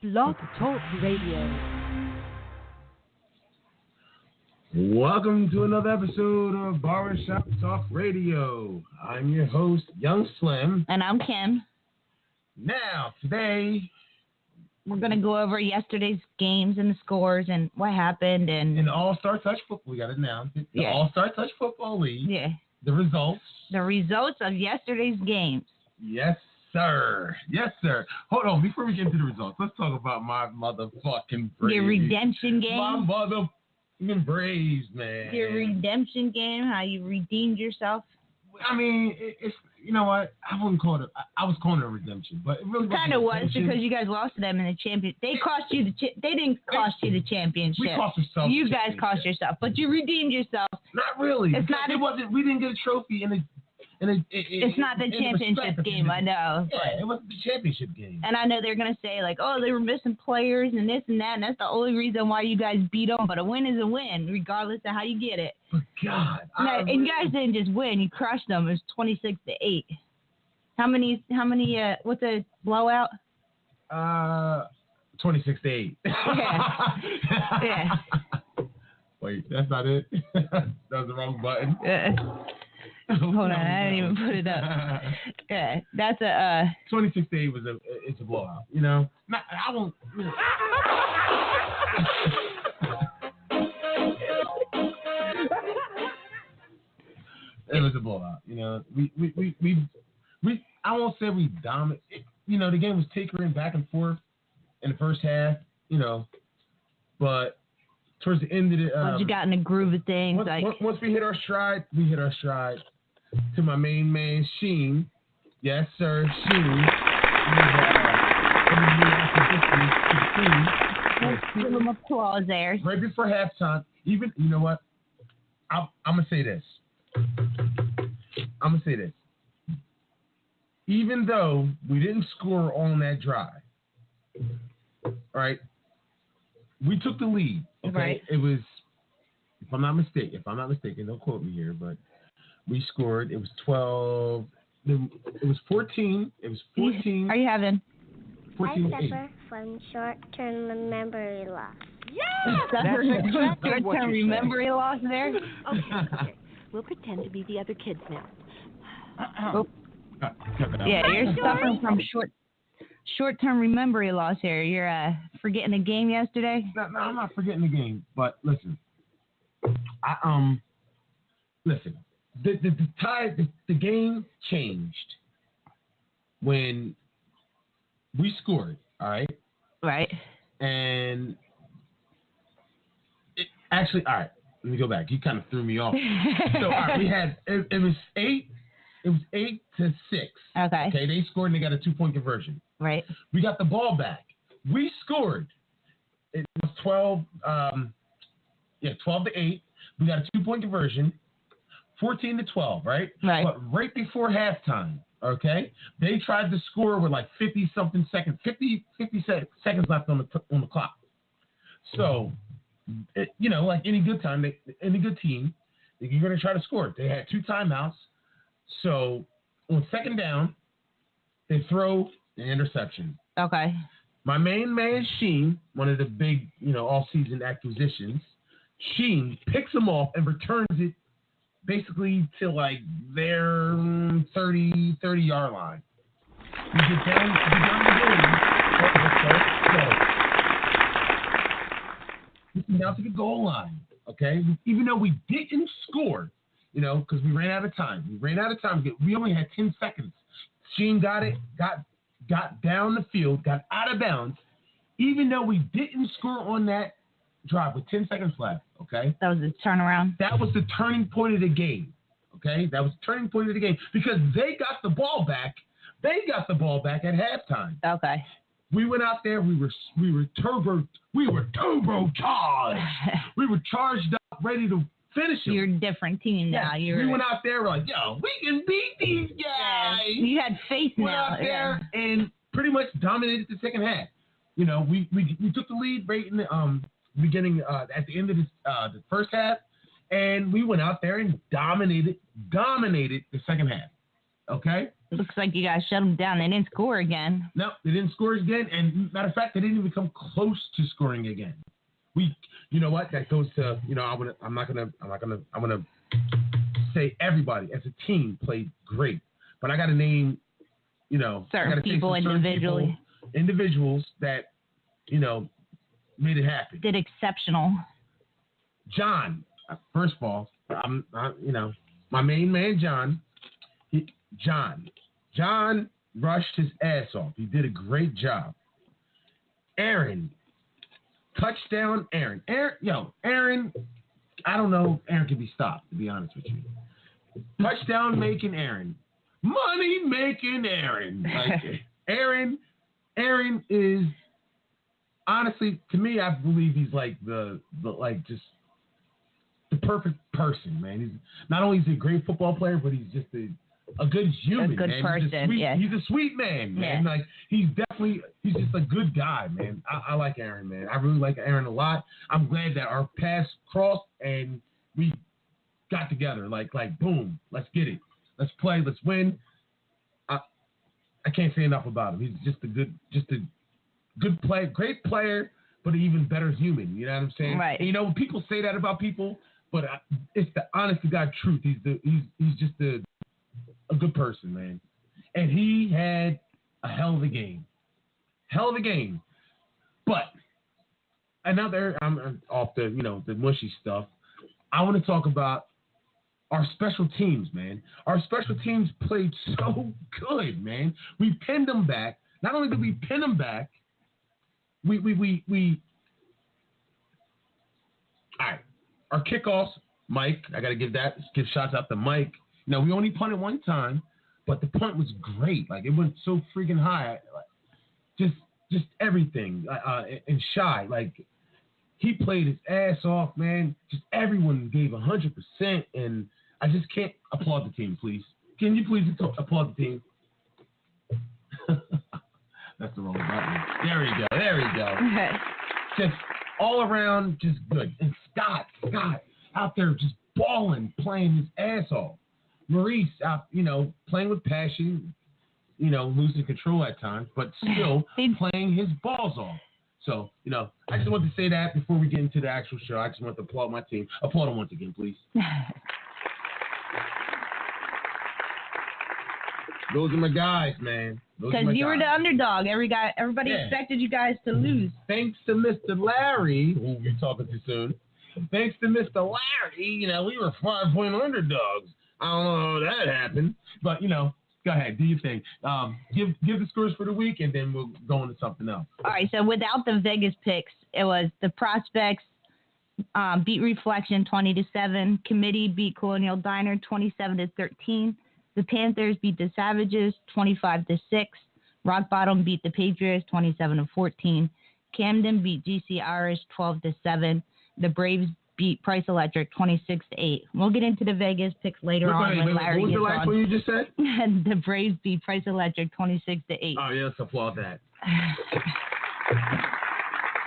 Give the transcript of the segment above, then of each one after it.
Blog Talk Radio. Welcome to another episode of Barbershop Talk Radio. I'm your host, Young Slim. And I'm Kim. Now, today, we're going to go over yesterday's games and the scores and what happened. And in the All-Star Touch Football, we got to announce it. The All-Star Touch Football League. Yeah. The results. The results of yesterday's games. Yes, sir. Yes, sir. Hold on. Before we get into the results, let's talk about my motherfucking Braves. Your redemption game. My motherfucking Braves, man. Your redemption game, how you redeemed yourself. I mean, it's, you know what? I wouldn't call it. I was calling it a redemption, but it really kind of was because you guys lost to them in the championship. They cost you they didn't cost you the championship. We cost ourselves. You guys cost yourself, but you redeemed yourself. Not really. It's not. It wasn't. We didn't get a trophy it's not the championship game, I know. Yeah, it wasn't the championship game. And I know they're going to say, like, oh, they were missing players and this and that, and that's the only reason why you guys beat them. But a win is a win, regardless of how you get it. But, God. And you guys didn't just win. You crushed them. It was 26-8. How many, what's the blowout? 26-8. Yeah. Wait, that's not it? That was the wrong button. Hold on, I didn't even put it up. Yeah, that's a 26-8 it's a blowout. You know, I won't. You know. It was a blowout. You know, we I won't say we dominated. You know, the game was tinkering back and forth in the first half. You know, but towards the end of it, once you got in the groove of things, once we hit our stride, to my main man, Sheen. Yes, sir, Sheen. Give him applause there. Right before halftime, you know what? I'm going to say this. Even though we didn't score on that drive, right, we took the lead. Okay? Right. It was, if I'm not mistaken, don't quote me here, but we scored. It was 12. It was 14. It was 14. Are you having? 14. I suffer from short-term memory loss. Yeah! Short-term memory loss there? Okay. We'll pretend to be the other kids now. Yeah, you're suffering from short-term memory loss here. You're forgetting the game yesterday? No, I'm not forgetting the game. But listen, listen. The game changed when we scored. All right. Right. And all right. Let me go back. You kind of threw me off. So all right, we had it was 8. It was 8-6. Okay. Okay. They scored and they got a 2-point conversion. Right. We got the ball back. We scored. It was 12. 12-8. We got a 2-point conversion. 14-12, right? Right. But right before halftime, okay, they tried to score with like 50-something seconds, 50 seconds left on the clock. So, you know, like any good team, you're going to try to score. They had 2 timeouts. So, on second down, they throw an interception. Okay. My main man, Sheen, one of the big, you know, all-season acquisitions, Sheen picks him off and returns it basically to like their 30-yard line. We get down to the goal line, okay? Even though we didn't score, you know, because we ran out of time. We only had 10 seconds. Sheen got down the field, got out of bounds. Even though we didn't score on that drive with 10 seconds left, okay? That was the turnaround? That was the turning point of the game, okay? That was the turning point of the game because they got the ball back. They got the ball back at halftime. Okay. We went out there. We were turbocharged. We were charged up, ready to finish them. You're a different team now. We went out there. We're like, yo, we can beat these guys. You had faith now. Went out there and pretty much dominated the second half. You know, we took the lead right in the beginning at the end of the first half, and we went out there and dominated the second half. Okay, Looks like you guys shut them down. They didn't score again. No, they didn't score again, and matter of fact, they didn't even come close to scoring again. You know what? That goes to, I'm gonna say everybody as a team played great, but I got to name, certain people individually, individuals that, made it happen. Did exceptional. John, first of all, my main man, John rushed his ass off. He did a great job. Aaron, touchdown, Aaron. Aaron, I don't know if Aaron can be stopped, to be honest with you. Touchdown making Aaron. Money making Aaron. Like, Aaron is, honestly, to me, I believe he's like just the perfect person, man. He's not only is he a great football player, but he's just a good human, a good man. person, He's a sweet man, man. Yeah. Like, he's just a good guy, man. I like Aaron, man. I really like Aaron a lot. I'm glad that our paths crossed and we got together. Like boom, let's get it. Let's play. Let's win. I can't say enough about him. He's just a good player, great player, but an even better human. You know what I'm saying? Right. And, people say that about people, but it's the honest to God truth. He's just a good person, man. And he had a hell of a game. But another, I'm off the the mushy stuff. I want to talk about our special teams, man. Our special teams played so good, man. We pinned them back. Not only did we pin them back, we all right. Our kickoffs, Mike, I got to give shots out to Mike. We only punted one time, but the punt was great. Like, it went so freaking high. Just everything. And Shy, like, he played his ass off, man. Just everyone gave 100%, and I just can't applaud the team, please. Can you please applaud the team? That's the wrong button. There we go. Just all around, just good. And Scott out there just balling, playing his ass off. Maurice out, playing with passion, losing control at times, but still playing his balls off. So, I just want to say that before we get into the actual show. I just want to applaud my team. Applaud them once again, please. Those are my guys, man. Because you were the underdog. Everybody expected you guys to lose. Thanks to Mr. Larry, who you're talking to soon. Thanks to Mr. Larry, we were 5-point underdogs. I don't know how that happened, but go ahead, do your thing. Give the scores for the week, and then we'll go into something else. All right. So without the Vegas picks, it was the Prospects beat Reflection 20-7. Committee beat Colonial Diner 27-13. The Panthers beat the Savages 25-6. Rock Bottom beat the Patriots 27-14. Camden beat GC Irish 12-7. The Braves beat Price Electric 26-8. We'll get into the Vegas picks later on when Larry gets on. What was the last one you just said? The Braves beat Price Electric 26-8. Oh, yeah, let's applaud that.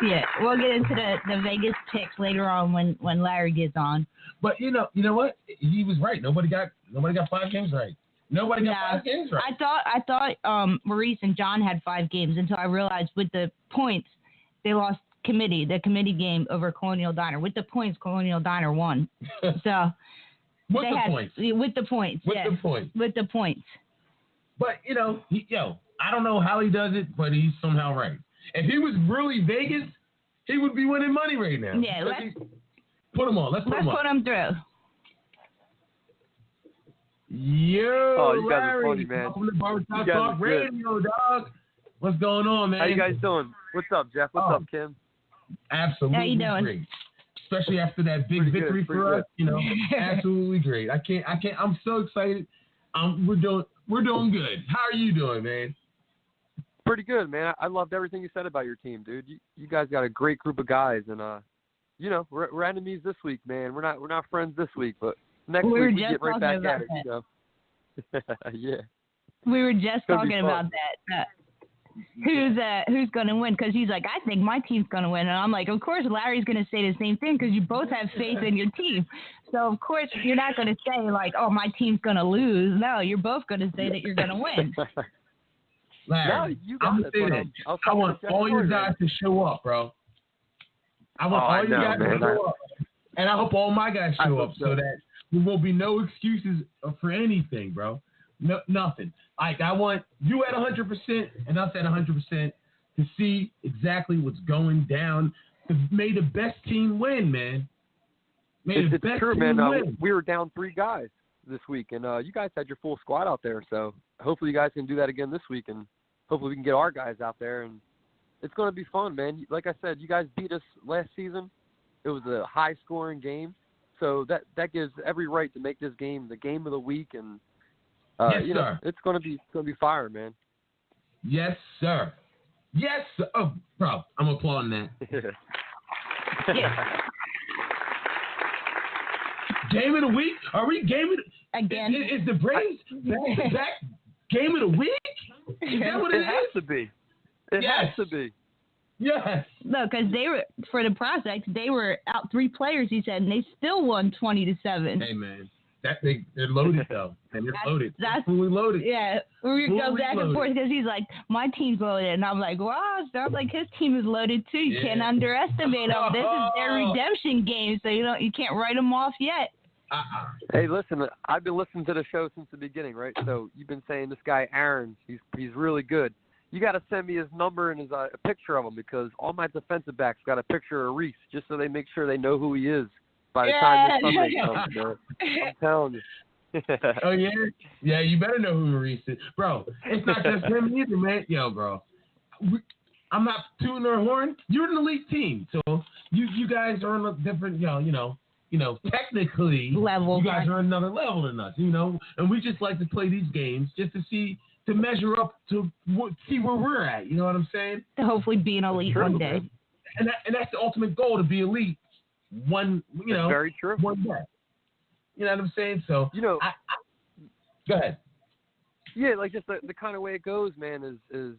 Yeah, we'll get into the Vegas picks later on when Larry gets on. But you know what? He was right. Nobody got 5 games right. Nobody got 5 games right. I thought Maurice and John had 5 games until I realized with the points they lost the committee game over Colonial Diner. With the points, Colonial Diner won. So with the points. With the points. But I don't know how he does it, but he's somehow right. If he was really Vegas, he would be winning money right now. Yeah, put him on. Let's put him through. Yo, you guys are funny, man. Welcome to Barber Talk Radio, dog. What's going on, man? How you guys doing? What's up, Jeff? What's up, Kim? Absolutely How you doing? Great. Especially after that big victory for us, absolutely great. I can't. I'm so excited. We're doing good. How are you doing, man? Pretty good, man. I loved everything you said about your team, dude. You guys got a great group of guys, and we're enemies this week, man. We're not friends this week, but next week we get right back at it. Yeah. We were just talking about that. who's going to win, because he's like, I think my team's going to win. And I'm like, of course, Larry's going to say the same thing because you both have faith in your team. So, of course, you're not going to say, like, oh, my team's going to lose. No, you're both going to say that you're going to win. Larry, no, you got it. I want all you guys to show up, bro. I want all you guys to show up. And I hope all my guys show up so that there will be no excuses for anything, bro. No, nothing. Like, I want you at 100% and us at 100% to see exactly what's going down. May the best team win, man. It's true, man. We were down 3 guys this week, and you guys had your full squad out there. So hopefully you guys can do that again this week, and hopefully we can get our guys out there. And it's going to be fun, man. Like I said, you guys beat us last season. It was a high-scoring game, so that gives every right to make this game the game of the week. And yes, you know, it's going to be fire, man. Yes, sir. Yes, sir. Oh, bro, I'm applauding that. Yeah. Game of the week? Are we game of the Again? Is the Braves back game of the week? Is that what it is? Has to be. It has to be. Yes. No, because they were, for the prospects, they were out 3 players, he said, and they still won 20-7. Hey, man. They're loaded, though. And they're loaded. That's fully loaded. Yeah. We go back and forth because he's like, my team's loaded. And I'm like, wow. Sounds like his team is loaded, too. You can't underestimate them. This is their redemption game, so you can't write them off yet. Hey, listen, I've been listening to the show since the beginning, right? So you've been saying this guy, Aaron, he's really good. You got to send me his number and a picture of him, because all my defensive backs got a picture of Reese just so they make sure they know who he is by the time this Sunday comes, man. I'm telling you. Oh, yeah? Yeah, you better know who Reese is. Bro, it's not just him either, man. Yo, bro. I'm not tooting our horn. You're an elite team, so you guys are on a different, technically, level. You guys are another level than us, and we just like to play these games just to measure up to see where we're at. You know what I'm saying? To hopefully be an elite one day. And that's the ultimate goal, to be elite. That's very true. One day. You know what I'm saying? So, I go ahead. Yeah, like just the kind of way it goes, man, is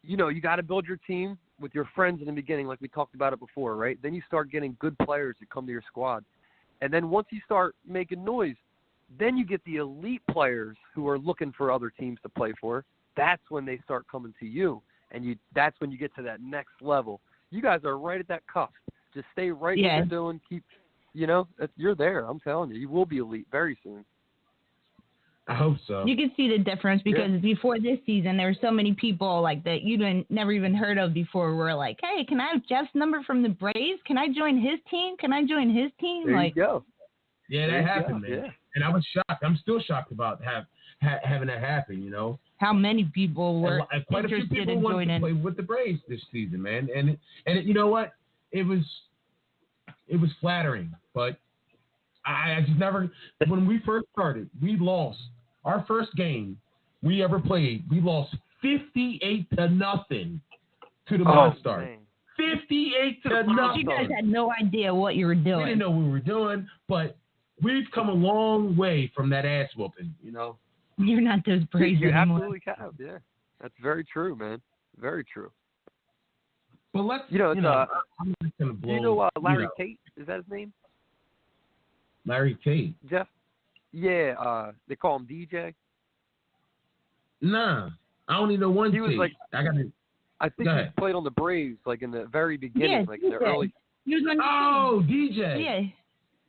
you got to build your team with your friends in the beginning, like we talked about it before, right? Then you start getting good players that come to your squad. And then once you start making noise, then you get the elite players who are looking for other teams to play for. That's when they start coming to you, and that's when you get to that next level. You guys are right at that cusp. Just stay right what you're doing. Keep, you're there. I'm telling you, you will be elite very soon. I hope so. You can see the difference because before this season, there were so many people like that you never even heard of before. Were like, hey, can I have Jeff's number from the Braves? Can I join his team? Can I join his team? There you go. Yeah, that happened, man. Yeah. And I was shocked. I'm still shocked about having that happen, How many people were quite a few people wanted to play with the Braves this season, man. And you know what? It was flattering, but I just never. When we first started, we lost our first game we ever played. We lost 58-0 to the Monstars. 58-0. You guys had no idea what you were doing. We didn't know what we were doing, but we've come a long way from that ass whooping. You're not those Braves you anymore. Absolutely have. Yeah, that's very true, man. Very true. But let's, I'm just gonna blow. Do you know Larry Tate? Is that his name? Larry Tate. Jeff? Yeah, they call him DJ. Nah, I only know one. He was Tate. like, I think he played on the Braves, like in the very beginning, like in the early. He was on your team. DJ. Yeah,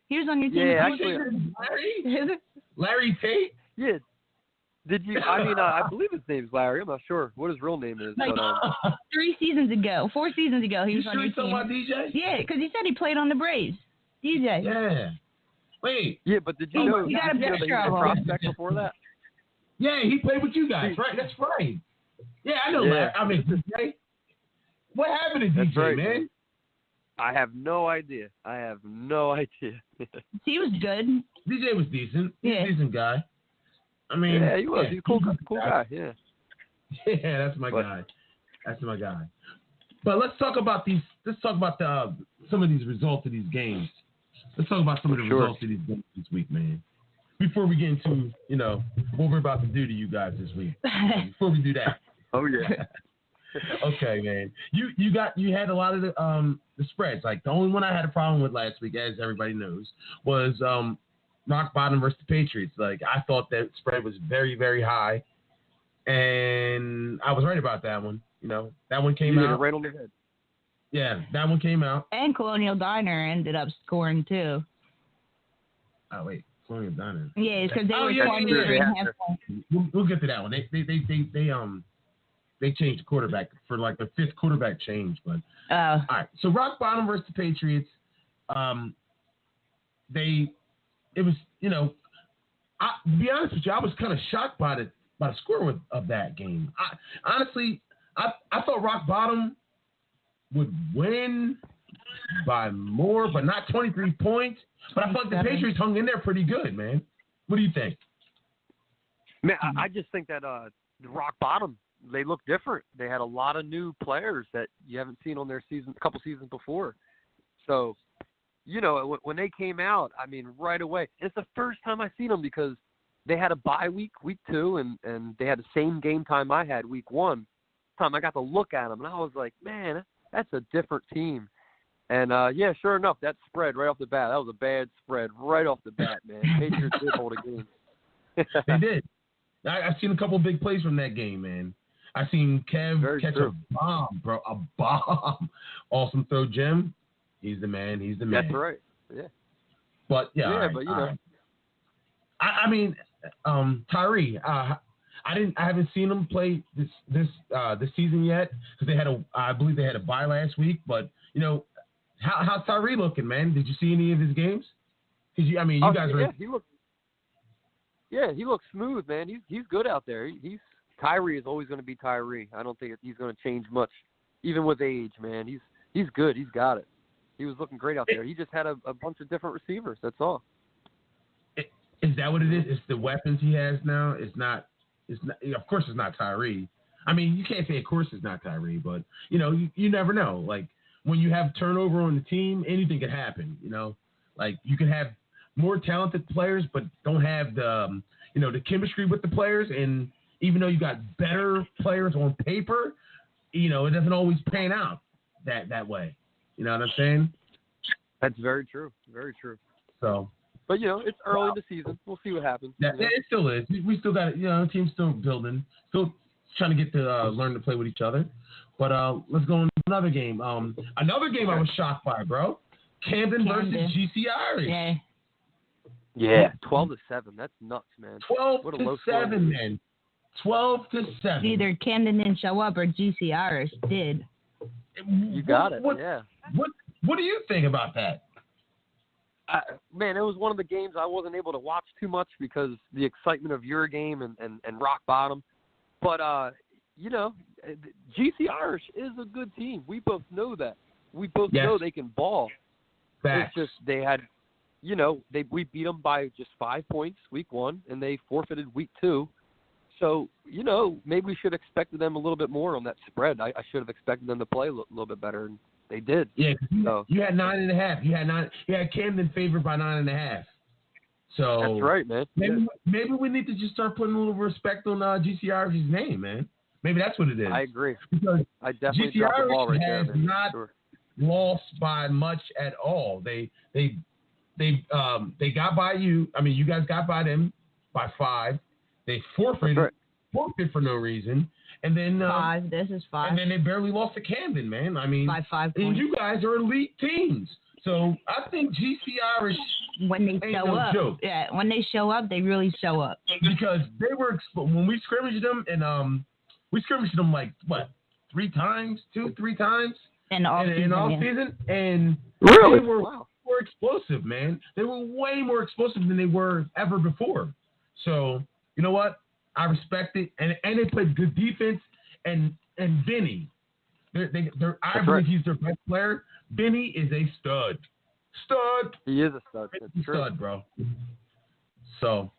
he was on your team. Yeah, actually, Larry Tate. Yeah. Did you? I mean, I believe his name's Larry. I'm not sure what his real name is. Like, but, 4 seasons ago, he was on your team. About DJ? Yeah, because he said he played on the Braves. DJ. Yeah. Wait. Yeah, but did you know? You got a picture that he was a prospect before that? Yeah, he played with you guys, right? That's right. Yeah, I know, Larry. I mean, DJ. What happened to DJ, right, man? I have no idea. He was good. DJ was decent. He's a decent guy. I mean, yeah, he was. He's a cool guy. Yeah. Yeah, that's my guy. But let's talk about these. Let's talk about some of these results of these games. Let's talk about some of the results of these games this week, man. Before we get into what we're about to do to you guys this week. Before we do that. Oh yeah. Okay, man. You had a lot of the spreads. Like the only one I had a problem with last week, as everybody knows, was Rock Bottom versus the Patriots. Like I thought that spread was very, very high, and I was right about that one. You know, that one came You hit it out right on the head. Yeah, that one came out. And Colonial Diner ended up scoring too. Oh wait, Colonial Diner. Yeah, because they were yeah, 23 and a half points. We'll get to that one. They changed the quarterback for like the fifth quarterback change, but all right. So Rock Bottom versus the Patriots. It was, you know, to be honest with you, I was kind of shocked by the score of that game. Honestly, I thought Rock Bottom would win by more, but not 23 points. But I thought the Patriots hung in there pretty good, man. What do you think? Man, I just think that Rock Bottom, they look different. They had a lot of new players that you haven't seen on their season, a couple seasons before. So, you know, when they came out, I mean, right away. It's the first time I've seen them because they had a bye week 2, and they had the same game time I had week 1. Time I got to look at them, and I was like, man, that's a different team. And, yeah, sure enough, that spread right off the bat. That was a bad spread right off the bat, man. Patriots did hold a game. They did. I've seen a couple big plays from that game, man. I've seen Kev catch a bomb, bro. A bomb. Awesome throw, Jim. He's the man. He's the man. That's right. Yeah. But, yeah. Yeah, right, but, you know. Right. I mean, Tyree, I haven't seen him play this season yet because I believe they had a bye last week. But you know, how's Tyree looking, man? Did you see any of his games? You guys were. He looks smooth, man. He's good out there. Tyree is always going to be Tyree. I don't think he's going to change much, even with age, man. He's good. He's got it. He was looking great out there. He just had a bunch of different receivers. That's all. Is that what it is? It's the weapons he has now. It's not. Of course, it's not Tyree. I mean, you can't say, of course, it's not Tyree, but you know, you never know. Like when you have turnover on the team, anything could happen. You know, like you can have more talented players, but don't have the the chemistry with the players. And even though you got better players on paper, you know, it doesn't always pan out that way. You know what I'm saying? That's very true. Very true. So. But, you know, it's early in the season. We'll see what happens. Yeah, it still is. We still got it. You know, the team's still building, still trying to get to learn to play with each other. But let's go on to another game. Another game I was shocked by, bro. Camden versus GC Irish. Yeah, 12-7. That's nuts, man. 12-7, man. 12-7. Either Camden didn't show up or GC Irish did. You got it. Yeah. What do you think about that? Man, it was one of the games I wasn't able to watch too much because the excitement of your game and Rock Bottom. But, you know, GC Irish is a good team. We both know that. We both know they can ball. Facts. It's just they had, you know, we beat them by just 5 points week 1, and they forfeited week 2. So, you know, maybe we should have expected them a little bit more on that spread. I should have expected them to play a little bit better, and they did. Yeah, you had 9.5. You had Camden favored by 9.5. So that's right, man. Maybe we need to just start putting a little respect on GC Irish's name, man. Maybe that's what it is. I agree. Because I definitely GC dropped the ball right Irish there, has man. not lost by much at all. They got by you. I mean, you guys got by them by 5. They forfeited for no reason. And then 5. This is 5. And then they barely lost to Camden, man. I mean, by 5 points. And you guys are elite teams. So I think GC Irish when they show up, joke. yeah, when they show up, they really show up. Because they were when we scrimmaged them, and we scrimmaged them like what 3 times, 2-3 times in all season, and really they were more explosive, man. They were way more explosive than they were ever before. So you know what? I respect it, and they played good defense. And Benny, I believe he's their best player. Benny is a stud. He is a stud. He's a stud, bro. So.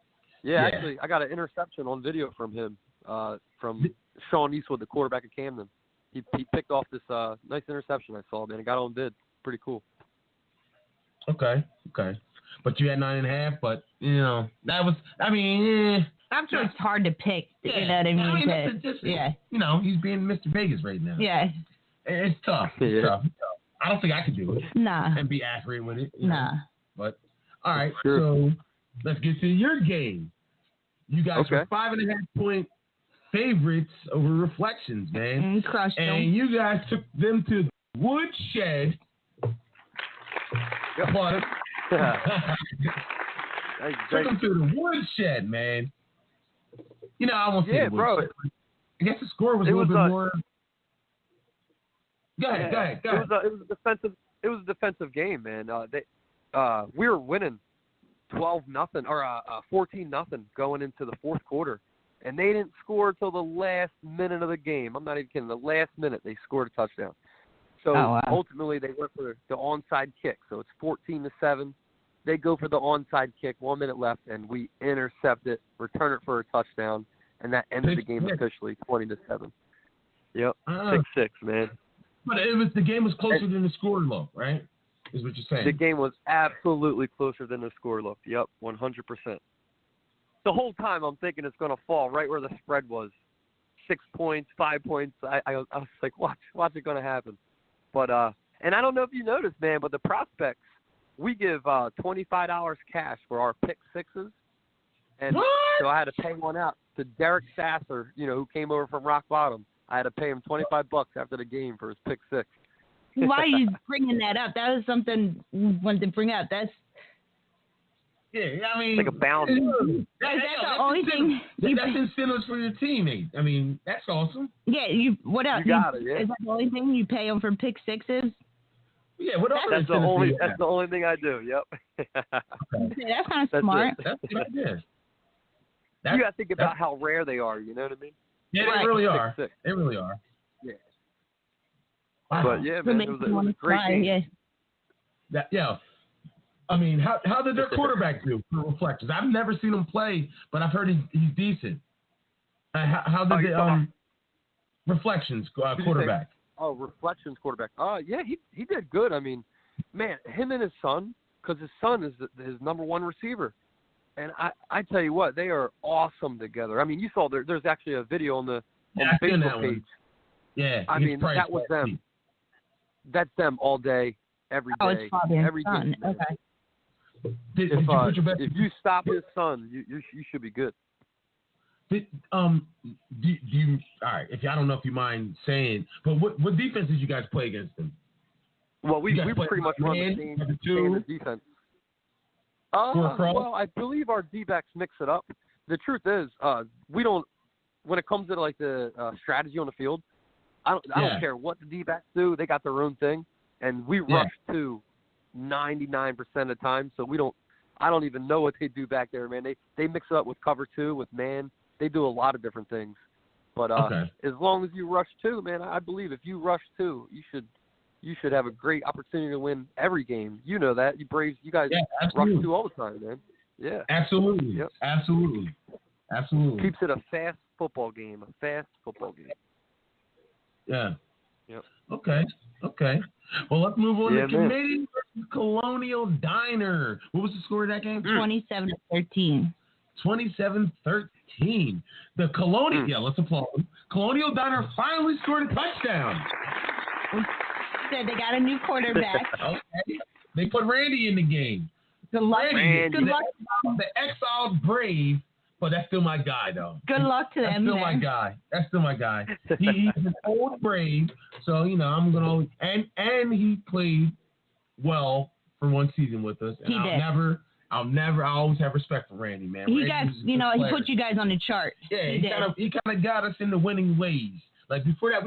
Yeah, actually, I got an interception on video from him, from Sean Eastwood, the quarterback of Camden. He picked off this nice interception I saw, man. It got on vid. Pretty cool. Okay. but you had 9.5. But that was. I mean, after it's hard to pick. Yeah. You know what I mean? Yeah. He's being Mr. Vegas right now. Yeah. It's tough. It's tough. I don't think I could do it. Nah. And be accurate with it. Nah. But all right, Sure. so let's get to your game. You guys were 5.5 point favorites over Reflections, man. And crushed them. And you guys took them to the Woodshed. Applaud Took them to the Woodshed, man. I won't say the bro. Woodshed. I guess the score was a little bit more. Go ahead. It was a defensive game, man. We were winning 12-0 or 14-0 going into the fourth quarter, and they didn't score till the last minute of the game. I'm not even kidding. The last minute they scored a touchdown. So ultimately they went for the onside kick. So it's 14-7. They go for the onside kick, 1 minute left, and we intercept it, return it for a touchdown, and that ended the game officially 20-7. Yep, 6-6, man. But the game was closer than the score looked, right? Is what you're saying. The game was absolutely closer than the score looked. Yep, 100%. The whole time I'm thinking it's going to fall right where the spread was. 6 points, 5 points. I was like, watch it going to happen. But and I don't know if you noticed, man, but the prospects, we give $25 cash for our pick sixes. And so I had to pay one out to Derek Sasser, who came over from Rock Bottom. I had to pay him $25 after the game for his pick six. Why are you bringing that up? That was something we wanted to bring up. That's I mean, like a bounty. That's the only thing. That's incentives for your teammate. I mean, that's awesome. Yeah, what else? You got it. Yeah. Is that the only thing you pay them for pick sixes? Yeah, what else? That's the only thing I do. Yep. That's kind of smart. That's what I did. You got to think about how rare they are. You know what I mean? Yeah, they really are. They really are. Yeah. Wow. But yeah, man, it was a great game. Yeah. I mean, how did their quarterback do for Reflections? I've never seen him play, but I've heard he's decent. How did the Reflections quarterback? Reflections quarterback. Yeah, he did good. I mean, man, him and his son, because his son is his number one receiver. And I tell you what, they are awesome together. I mean, you saw there's actually a video on the Facebook page. Yeah, I mean, that was them. That's them all day, every day, every game. Okay. If you stop his son, you should be good. Do you all right? I don't know if you mind saying, but what defenses you guys play against them? Well, we pretty much run the same defense. Well, I believe our D-backs mix it up. The truth is, we don't. When it comes to like the strategy on the field, I don't care what the D-backs do. They got their own thing, and we rush to 99% of the time. So we don't. I don't even know what they do back there, man. They mix it up with cover two, with man. They do a lot of different things. But as long as you rush two, man, I believe if you rush two, you should have a great opportunity to win every game. You know that. You Braves, you guys rush two all the time, man. Yeah. Absolutely. Yep. Absolutely. Keeps it a fast football game. Yeah. Yep. Okay. Well, let's move on to Committee versus Colonial Diner. What was the score of that game? 27-13. 27-13. The Colonial, let's applaud them. Colonial Diner finally scored a touchdown. Good, they got a new quarterback. Okay. They put Randy in the game. Good luck. Randy, good luck. The exiled Brave, but that's still my guy, though. Good luck to them. That's still my guy. He's an old Brave, so I'm gonna and he played well for one season with us. And I always have respect for Randy, man. He put you guys on the chart. Yeah, he kind of got us into winning ways. Like before that,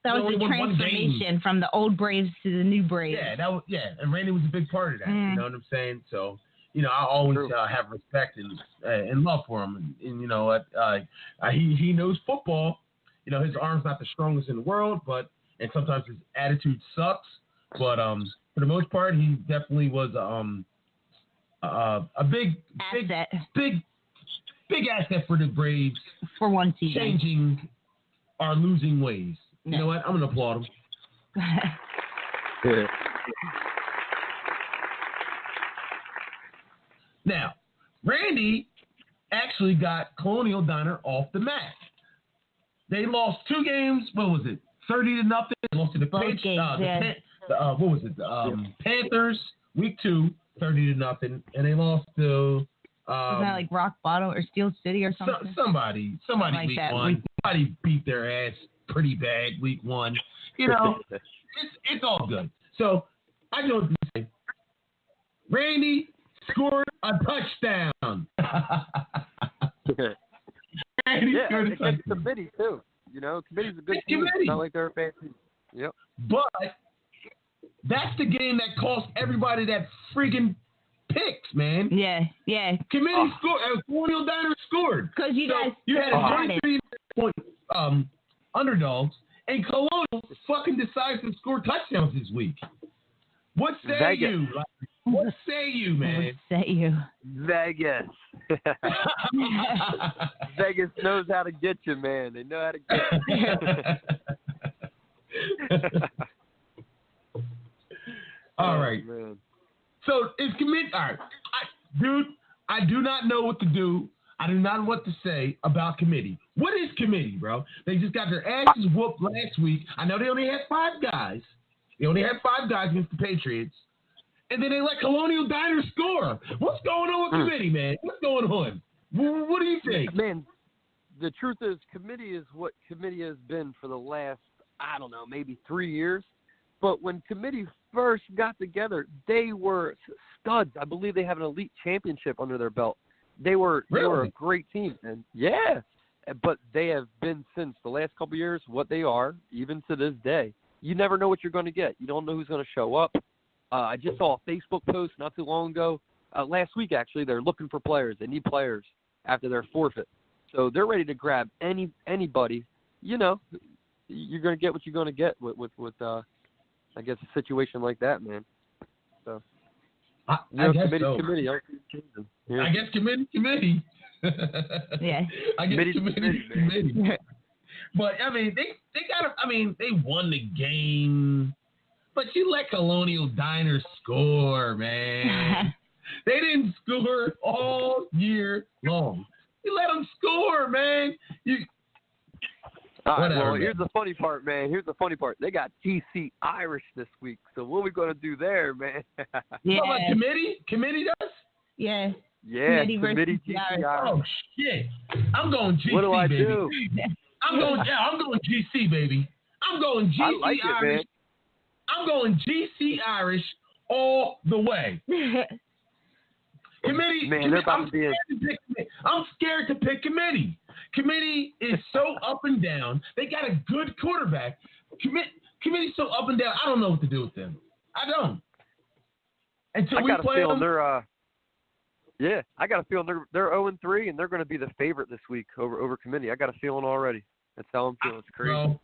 that was the transformation from the old Braves to the new Braves. Yeah, and Randy was a big part of that. You know what I'm saying? So, I always have respect and love for him. And you know what? He knows football. His arm's not the strongest in the world, and sometimes his attitude sucks. But for the most part, he definitely was a big asset for the Braves for one season, changing our losing ways. You know what? I'm gonna applaud him. Now, Randy actually got Colonial Diner off the mat. They lost 2 games. What was it? 30-0. They lost to the Both games, what was it? Panthers week 2, 30-0, and they lost to. Isn't that like Rock Bottom or Steel City or something? Somebody like week that. 1. Somebody beat their ass pretty bad week 1. You know, it's all good. So I just want to say, Randy scored a touchdown. Randy scored a touchdown. It's committee too. You know, committee's a good team. It's not like they're a bad team. Yep. But that's the game that cost everybody that freaking picks, man. Yeah. Committee scored. Colonial Diner scored. Because you guys had a 23-point underdogs, and Colonial fucking decides to score touchdowns this week. What say you? What say you, man? What say you? Vegas. Vegas knows how to get you, man. They know how to get you. All right. Man. So it's committee. All right. Dude, I do not know what to do. I do not know what to say about committee. What is committee, bro? They just got their asses whooped last week. I know they only had 5 guys. They only had 5 guys against the Patriots. And then they let Colonial Diner score. What's going on with committee, man? What's going on? What do you think? Man, the truth is committee is what committee has been for the last, I don't know, maybe 3 years. But when committee first got together, they were studs. I believe they have an elite championship under their belt. They were a great team. And yeah, but they have been since the last couple of years what they are, even to this day. You never know what you're going to get. You don't know who's going to show up. I just saw a Facebook post not too long ago, last week actually. They're looking for players. They need players after their forfeit. So they're ready to grab anybody. You know, you're going to get what you're going to get with I guess, a situation like that, man. So, I guess committee, so. Committee. I guess committee. Yeah. I guess committee. Man. But, I mean, they got – I mean, they won the game. But you let Colonial Diner score, man. They didn't score all year long. You let them score, man. All right, Whatever, well, here's the funny part, man. They got GC Irish this week. So what are we going to do there, man? Yeah. What about committee? Committee does? Yeah. Yeah, committee GC Irish. Irish. Oh, shit. I'm going GC, What do I baby. do? I'm going GC, baby. I'm going GC I like Irish. it, I'm going GC Irish all the way. Committee, man, they're about to be I'm scared to pick committee. Committee is so up and down. They got a good quarterback. Committee's so up and down. I don't know what to do with them. I don't. Until we play them. I got a feeling they're 0-3 and they're going to be the favorite this week over committee. I got a feeling already. That's how I'm feeling. It's crazy. Bro,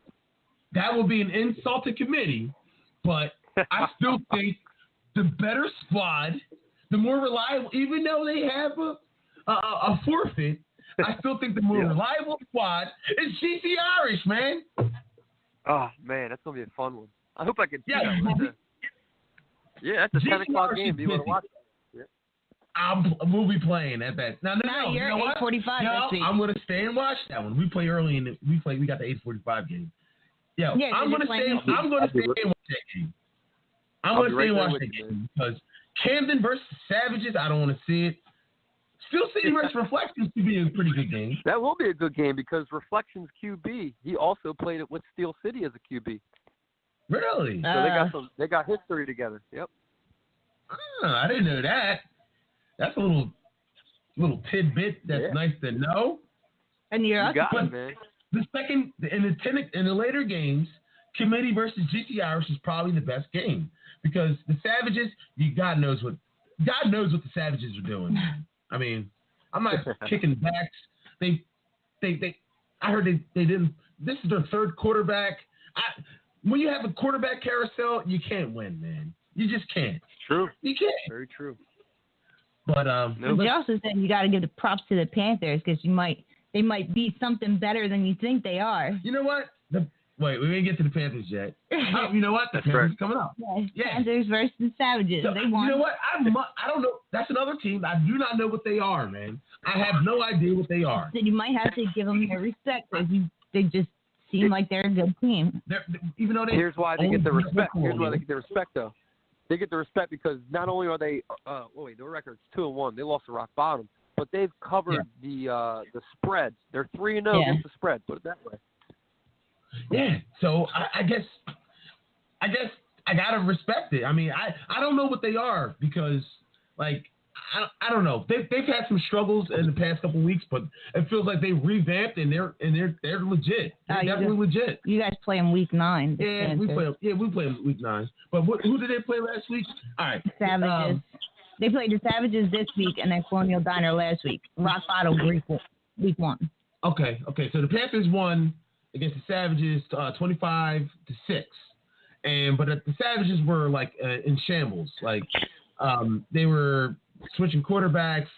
that will be an insult to committee, but I still think the better squad, the more reliable, even though they have a forfeit, I still think the more reliable squad is GC Irish, man. Oh, man, that's going to be a fun one. I hope I can see Yeah, that. That's a 10 o'clock game. Do you want to watch it? We'll be playing at that. No, you're you know 8:45 this week. I'm gonna stay and watch that one. We play early we got the 8:45 game. Yeah, I'm gonna stay and watch that game. I'm gonna stay and watch that game because Camden versus Savages, I don't want to see it. Steel City versus Reflections could be a pretty good game. That will be a good game because Reflections QB, he also played it with Steel City as a QB. Really? So they got history together. Yep. I didn't know that. That's a little tidbit that's nice to know. And you're up. It, man. The second in the later games, Committee versus GT Irish is probably the best game because the Savages, God knows what the Savages are doing. I mean, I'm not kicking backs. I heard they didn't. This is their third quarterback. When you have a quarterback carousel, you can't win, man. You just can't. True. You can't. Very true. But you also said you got to give the props to the Panthers because they might be something better than you think they are. You know what? Wait, we didn't get to the Panthers yet. Oh, you know what? The Panthers coming up. Yeah. Panthers versus the Savages. So, they won. You know what? I don't know. That's another team. I do not know what they are, man. I have no idea what they are. Then you might have to give them their respect because they just seem like they're a good team. Even though Here's why they get the respect. Here's why they get the respect, though. They get the respect because not only are they their record's 2-1. They lost to rock bottom, but they've covered the spread. They're 3-0 against the spread. Put it that way. Yeah. So I guess I gotta respect it. I mean, I don't know what they are because like I don't know. They've had some struggles in the past couple of weeks, but it feels like they revamped and they're legit. They're definitely legit. You guys play in week 9. Yeah, we play in week 9. But who did they play last week? All right, Savages. They played the Savages this week and then Colonial Diner last week. Rock Bottom week 1. Okay. So the Panthers won against the Savages 25-6, but the Savages were like in shambles. Like they were switching quarterbacks.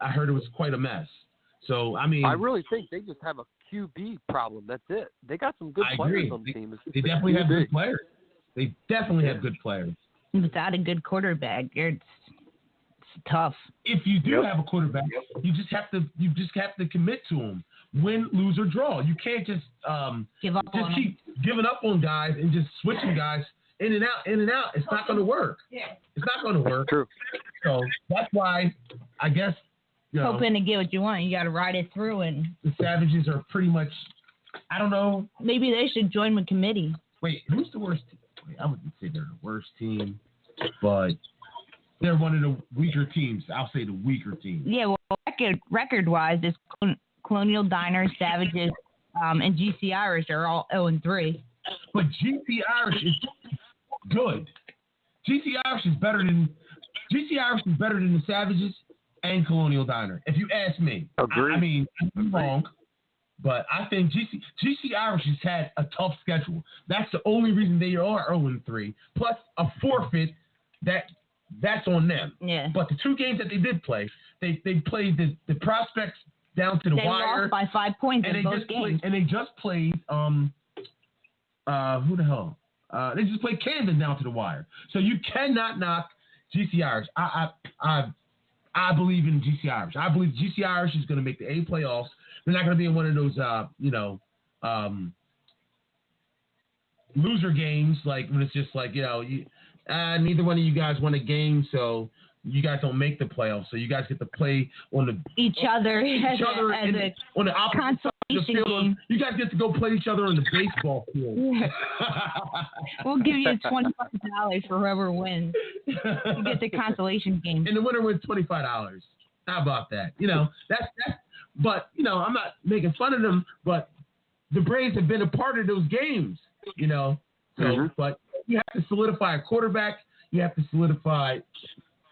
I heard it was quite a mess. So I mean, I really think they just have a QB problem. That's it. They got some good players on the team. They definitely have good players. They definitely have good players. Without a good quarterback, it's tough. If you do have a quarterback, you just have to commit to him. Win, lose, or draw. You can't just keep giving up on guys and just switching guys in and out. It's not going to work. Yeah. It's not going to work. True. So that's why I guess hoping to get what you want. You got to ride it through. And the Savages are pretty much. I don't know. Maybe they should join the committee. Wait, who's the worst team? I wouldn't say they're the worst team, but they're one of the weaker teams. I'll say the weaker team. Yeah, well, record-wise, it's Colonial Diners, Savages, and GC Irish are all 0-3. But GC Irish is good. GC Irish is better than the Savages and Colonial Diner. If you ask me, Agreed. I mean, I'm wrong, but I think GC Irish has had a tough schedule. That's the only reason they are 0-3. Plus a forfeit that's on them. Yeah. But the 2 games that they did play, they played the Prospects down to the wire. They lost by 5 points in both games. And they just played who the hell? They just played Camden down to the wire. So you cannot knock GC Irish. I believe in GC Irish. I believe GC Irish is going to make the A playoffs. They're not going to be in one of those loser games like when it's just like neither one of you guys won a game, so you guys don't make the playoffs. So you guys get to play on each other on the opposite side of the field. Game. You guys get to go play each other on the baseball field. We'll give you $25 for whoever wins. You get the consolation game, and the winner wins $25. How about that? That's. But I'm not making fun of them. But the Braves have been a part of those games. So, but you have to solidify a quarterback. You have to solidify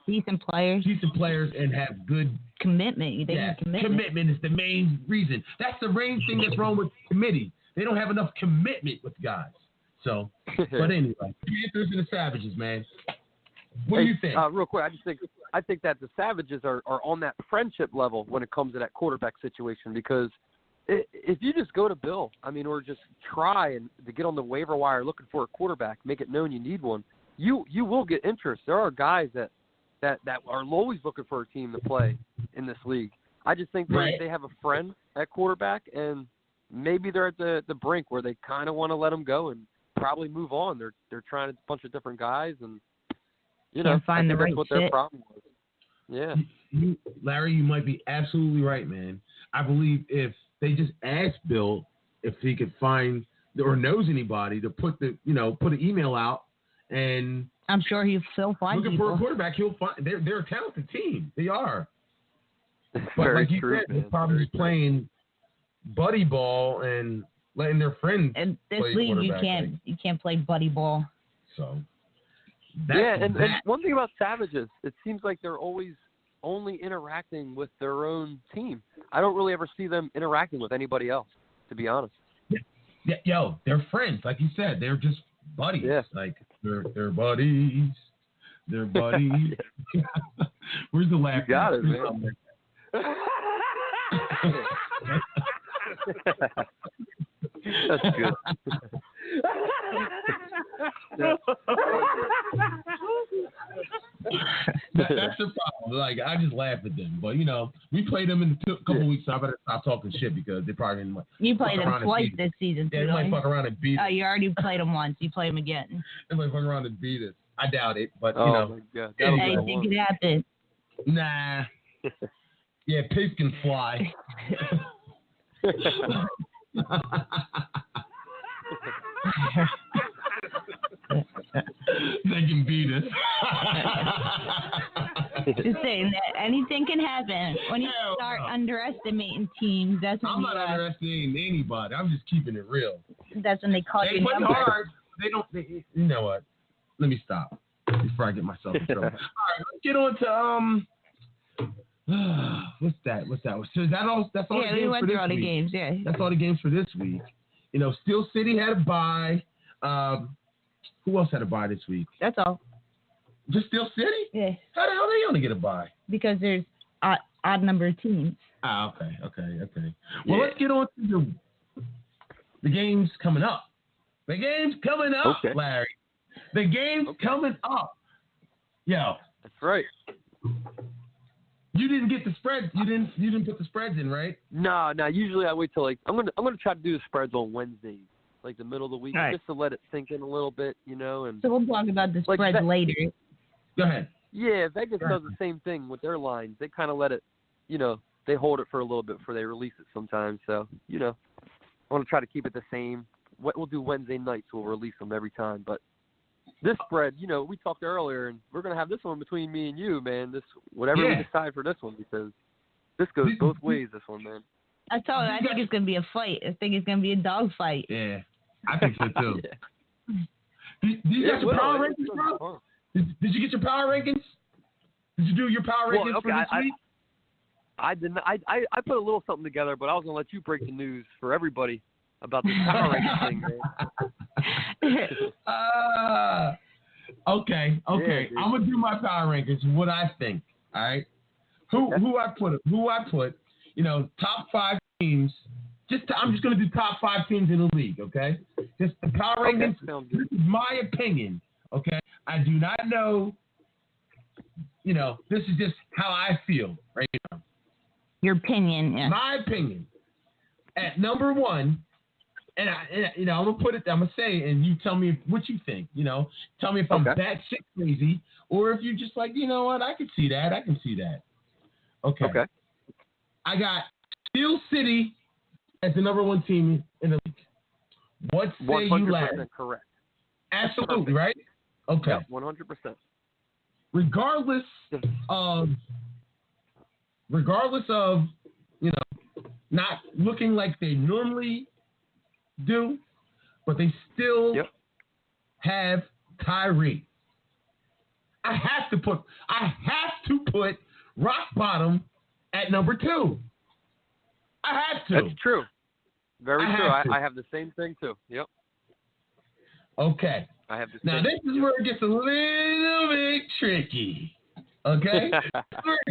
decent players, and have good commitment. Commitment is the main reason. That's the main thing that's wrong with the committee. They don't have enough commitment with guys. So, but anyway, Panthers and the Savages, man. What do you think? Real quick, I think that the Savages are on that friendship level when it comes to that quarterback situation because if you just go to Bill, or just try and to get on the waiver wire looking for a quarterback, make it known you need one, you will get interest. There are guys that are always looking for a team to play in this league. I just think they have a friend at quarterback, and maybe they're at the brink where they kind of want to let him go and probably move on. They're trying a bunch of different guys, and find the right that's what fit. their problem was. Yeah, Larry, you might be absolutely right, man. I believe if they just ask Bill if he could find or knows anybody to put an email out, and I'm sure he'll find looking people. for a quarterback. He'll find. They're a talented team. They are. But very like you true, said, they're probably just playing buddy ball and letting their friends. And this play league, quarterback. you can't play buddy ball. So. And one thing about Savages, it seems like they're always only interacting with their own team. I don't really ever see them interacting with anybody else, to be honest. Yeah, they're friends, like you said. They're just buddies. Yeah. Like they're buddies. They're buddies. Where's the laugh? You got it, man. That's good. That's the problem. Like, I just laugh at them. But, we played them in a couple weeks, so I better stop talking shit because they probably didn't. You played them twice this season. Yeah, they might fuck around and beat us. Oh, you already played them once. You play them again. They might fuck around and beat us. I doubt it, but, My God. Hey, think it happened. Nah. Yeah, pigs can fly. They can beat us. Just saying that anything can happen when you start underestimating teams. That's when I'm not underestimating anybody. I'm just keeping it real. That's when they call you. They play hard. They don't. You know what? Let me stop before I get myself in trouble. All right, let's get on to what's that? So is that all? That's all. Yeah, the games we went for this through all the week. games. Yeah, that's all the games for this week. Steel City had a bye. Who else had a bye this week? that's all. Just Steel City? Yeah, How the hell they only get a bye? because there's odd number of teams. Ah, okay. Well, let's get on to the games coming up. The game's coming up, Okay. Larry. The game's coming up. Yo. That's right. You didn't get the spreads. You didn't put the spreads in, right? No. Usually I wait till I'm gonna try to do the spreads on Wednesdays, like the middle of the week, Right. just to let it sink in a little bit, And So we'll talk about the Like spreads that- later. Go ahead. yeah, Vegas does the same thing with their lines. They kind of let it, they hold it for a little bit before they release it sometimes. So I want to try to keep it the same. What we'll do Wednesday nights, we'll release them every time. But this spread, we talked earlier, and we're gonna have this one between me and you, man. This whatever we decide for this one, because this goes both ways. This one, man. I think it's gonna be a fight. I think it's gonna be a dog fight. Yeah, I think so too. Yeah. Did you get your well, power it's rankings, gonna be bro? fun. Did you get your power rankings? Did you do your power rankings Well, for this week? I didn't. I put a little something together, but I was gonna let you break the news for everybody about this power ranking thing, man. Okay. Yeah, I'm gonna do my power rankings. What I think. All right. Who I put? Top 5 teams. I'm just gonna do top 5 teams in the league. Okay. Just the power rankings. Sounds This good. is my opinion. Okay. I do not know. This is just how I feel right now. Your opinion, yeah. My opinion. At number 1. And I'm gonna put it. I'm gonna say, and you tell me what you think. Tell me if I'm that shit crazy, or if you're just like, you know what, I can see that. Okay. I got Steel City as the number 1 team in the league. What say 100% you, Larry? correct. Absolutely, right? Okay. Yeah, 100%. Regardless of not looking like they normally do, but they still have Kyrie. I have to put Rock Bottom at number 2. I have to. That's true. Very I true. have to. I have the same thing too. Yep. Okay. I have the Now same. this is where it gets a little bit tricky. Okay.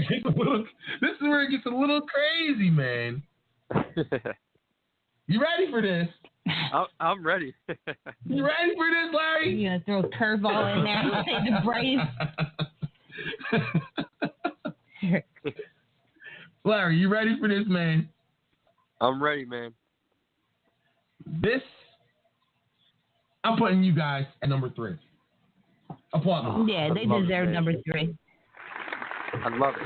This is where it gets a little crazy, man. You ready for this? I'm ready. You ready for this, Larry? You gonna throw a curveball in there and say the Braves? Larry, you ready for this, man? I'm ready, man. I'm putting you guys at number 3. Applaud me. Yeah, they deserve number 3. I love it.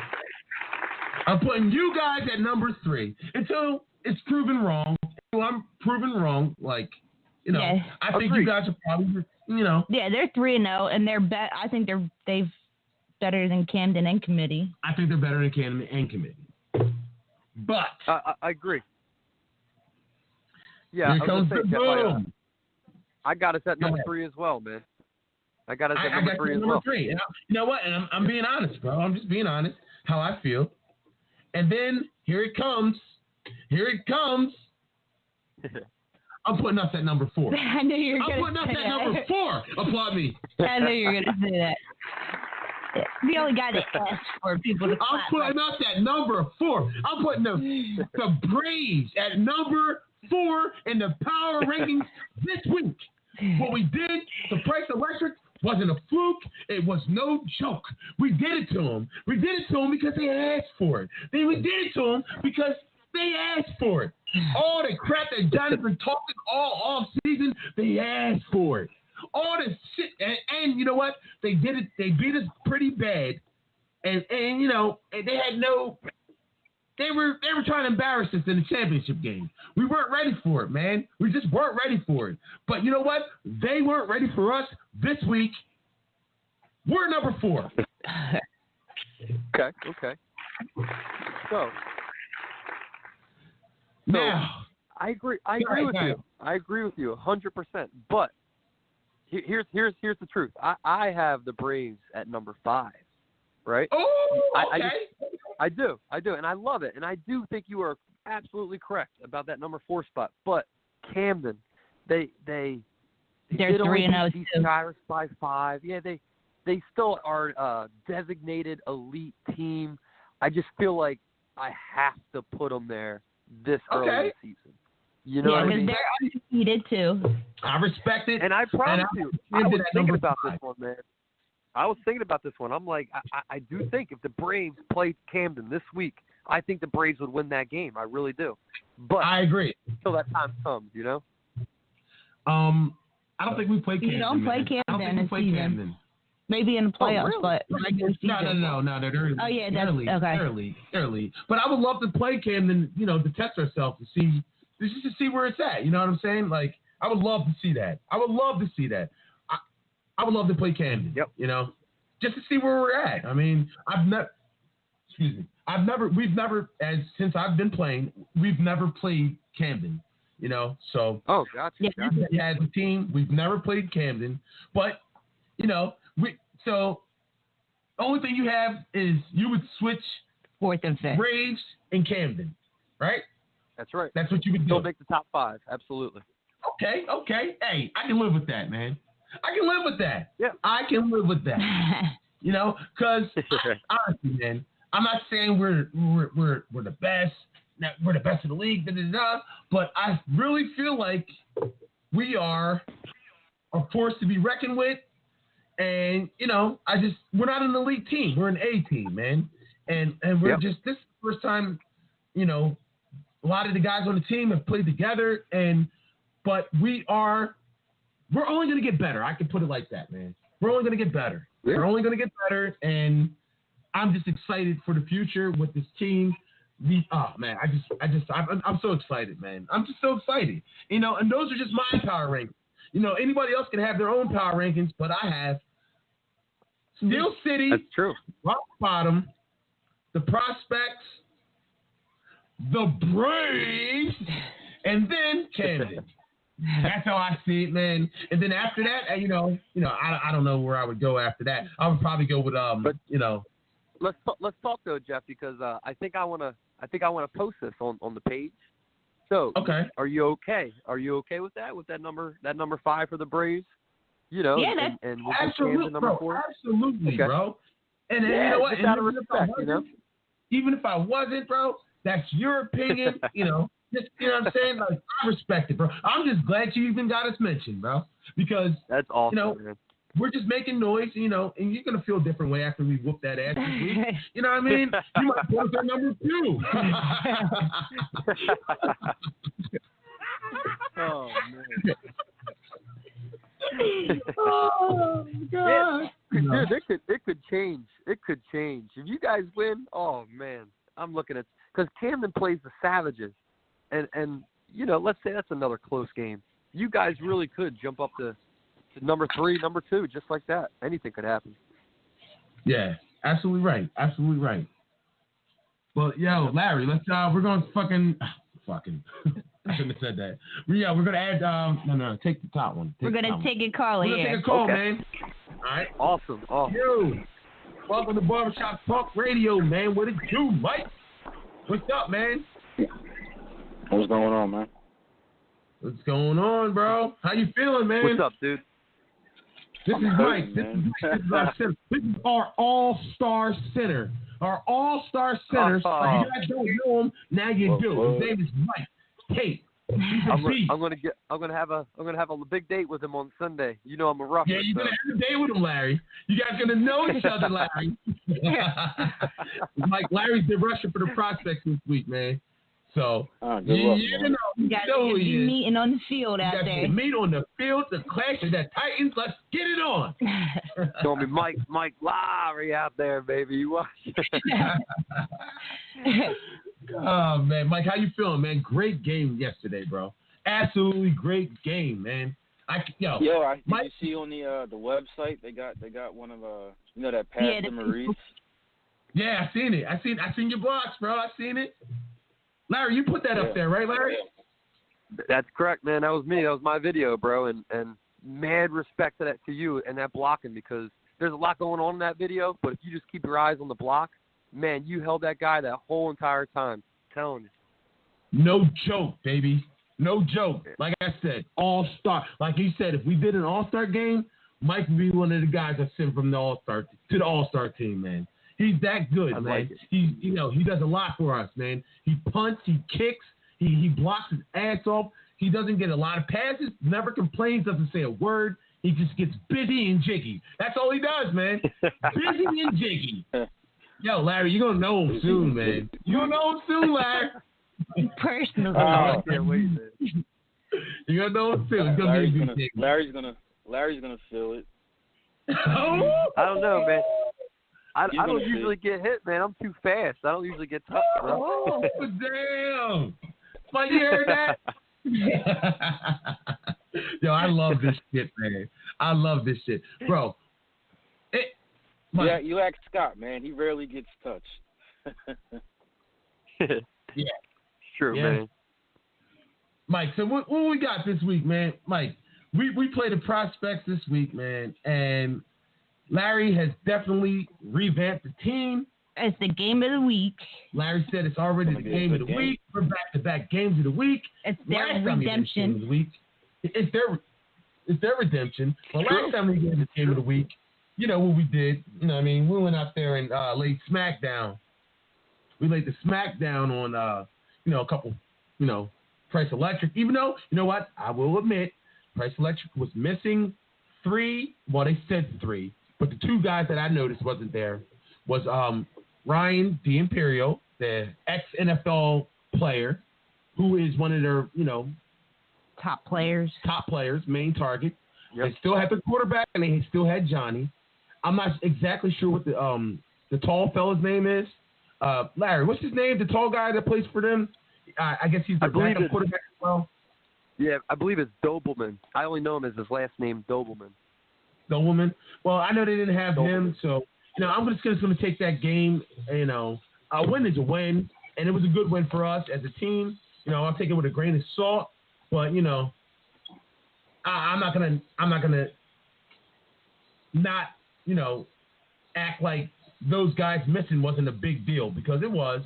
I'm putting you guys at number 3 until it's proven wrong. Until I'm proven wrong, I think you guys are probably, Yeah, they're 3-0, and they're I think they've better than Camden and Committee. I think they're better than Camden and Committee. But I agree. Yeah, here comes the boom. I got us at number 3 as well, man. I got us at number 3 as well. 3. And you know what? And I'm being honest, bro. I'm just being honest how I feel. And then here it comes. I'm putting us at number 4. I knew you were going to say that. I'm putting us at number 4. Applaud me. I knew you were going to say that. The only guy that asked for people to clap. I'm putting us at number 4. I'm putting the Braves at number 4 in the power rankings this week. What we did to Price Electric wasn't a fluke. It was no joke. We did it to them. We did it to them because they asked for it. Then we did it to them because they asked for it. All the crap that Johnny's been talking all off season, they asked for it. All this shit, and you know what? They did it. They beat us pretty bad, and you know, and they had no. They were trying to embarrass us in the championship game. We weren't ready for it, man. We just weren't ready for it. But you know what? They weren't ready for us this week. We're number 4. Okay. So now I agree with you. I agree with you 100%. But here's the truth. I have the Braves at number 5. Right? Oh, okay. I do, and I love it, and I do think you are absolutely correct about that number 4 spot. But Camden, they're 3-0 too. Cyrus by 5. Yeah, they still are a designated elite team. I just feel like I have to put them there this early in the season. You know what I mean? Because they're undefeated too. I respect it, and I promise you, I was thinking about this one, man. I was thinking about this one. I'm like, I do think if the Braves played Camden this week, I think the Braves would win that game. I really do. But I agree. Until that time comes, you know? I don't think we play Camden. You don't play Camden I don't think we play Camden. Maybe in the playoffs, really? but regular season. No. They're early. Oh, yeah, that's okay. Early. But I would love to play Camden, you know, to test ourselves to see where it's at. You know what I'm saying? Like, I would love to see that. I would love to play Camden. Yep. You know, just to see where we're at. I mean, since I've been playing, we've never played Camden. You know, so. Oh, gotcha. Yeah. We had the team. We've never played Camden, but you know, so the only thing you have is you would switch 4th and 5th. Braves and Camden, right? That's right. That's what you would do. Don't make the top 5. Absolutely. Okay. Hey, I can live with that, man. I can live with that. Yeah. I can live with that. You know, because honestly, man, I'm not saying we're the best. We're the best in the league, but I really feel like we are a force to be reckoned with. And you know, we're not an elite team. We're an A team, man. And we're just this is the first time, you know, a lot of the guys on the team have played together, but we're only going to get better. I can put it like that, man. We're only going to get better. Yeah. We're only going to get better, and I'm just excited for the future with this team. I'm so excited, man. I'm just so excited. You know, and those are just my power rankings. You know, anybody else can have their own power rankings, but I have Steel City, that's true, Rock Bottom, the Prospects, the Braves, and then Camden. That's how I see it, man. And then after that, I don't know where I would go after that. I would probably go with Let's talk though, Jeff, because I think I want to post this on the page. So okay, are you okay? Are you okay with that? With that number 5 for the Braves? You know, yeah, and absolutely, number 4? Absolutely, okay. Bro. And you know what? Out of respect, even if I wasn't, bro, that's your opinion. You know, just you know what I'm saying. Like I respect it, bro. I'm just glad you even got us mentioned, bro, because that's awesome. You know, man. We're just making noise, you know, and you're gonna feel a different way after we whoop that ass this week. You know what I mean? You might post our number 2. Oh man. Oh God. Yeah, dude, it could change. It could change. If you guys win, oh man, I'm looking at because Camden plays the Savages, and you know, let's say that's another close game. You guys really could jump up to number 3, number 2, just like that. Anything could happen. Yeah, absolutely right. Absolutely right. Well, yo, Larry, let's we're gonna fucking. I shouldn't have said that. Yeah, we're gonna add. No, take the top one. We're gonna take a call here. We're gonna take a call, man. All right. Awesome. Yo, welcome to Barbershop Talk Radio, man. What it do, Mike? What's up, man? What's going on, man? What's going on, bro? How you feeling, man? What's up, dude? This is Mike. This is our center. This is our all-star center. Our all-star center. You guys don't know him, now you do. His name is Mike Tate I'm gonna have a big date with him on Sunday. You know I'm a rougher. Yeah, you're gonna have a date with him, Larry. You guys gonna know each other, Larry. Like Larry's been rushing for the prospects this week, man. So you guys are be meeting on the field out there. Meet on the field, the clash of the Titans. Let's get it on. Gonna be Mike Lowry out there, baby. You watch. Oh man, Mike, how you feeling, man? Great game yesterday, bro. Absolutely great game, man. Did you see on the website they got one of that pass to Maurice? Yeah, I seen it. I seen your blocks, bro. I seen it. Larry, you put that up there, right, Larry? That's correct, man. That was me. That was my video, bro. And mad respect to you and that blocking, because there's a lot going on in that video. But if you just keep your eyes on the block, man, you held that guy that whole entire time. I'm telling you. No joke, baby. No joke. Like I said, all-star. Like he said, if we did an all-star game, Mike would be one of the guys that sent from the all-star to the all-star team, man. He's that good, man. Like he does a lot for us, man. He punts, he kicks, he blocks his ass off. He doesn't get a lot of passes, never complains, doesn't say a word. He just gets busy and jiggy. That's all he does, man. Busy and jiggy. Yo, Larry, you're going to know him soon, man. You're going to know him soon, Larry. Personally. I can't wait, man. You're going to know him soon. Larry's gonna feel it. I don't know, man. I don't usually get hit, man. I'm too fast. I don't usually get touched, bro. Oh, damn. Mike, you heard that? Yo, I love this shit, man. I love this shit. Bro. You ask Scott, man. He rarely gets touched. Yeah. Sure, yeah. Man. Mike, so what we got this week, man? Mike, we played the prospects this week, man, and Larry has definitely revamped the team. It's the game of the week. Larry said it's already the game of the week. We're back-to-back games of the week. It's their redemption. Of the week. It's their redemption. Well, last time we gave the game of the week, you know what we did. You know what I mean? We went out there and laid smackdown. We laid the smackdown on, a couple, Price Electric. Even though, you know what? I will admit, Price Electric was missing 3. Well, they said 3. But the 2 guys that I noticed wasn't there was Ryan the Imperial, the ex-NFL player, who is one of their, top players, main target. Yep. They still had the quarterback, and they still had Johnny. I'm not exactly sure what the tall fella's name is. Larry, what's his name? The tall guy that plays for them? I guess he's the backup quarterback as well. Yeah, I believe it's Dobelman. I only know him as his last name, Dobelman. Dobelman? Well, I know they didn't have him, so I'm just going to take that game. A win is a win, and it was a good win for us as a team. I'll take it with a grain of salt, but I'm not gonna not act like those guys missing wasn't a big deal, because it was,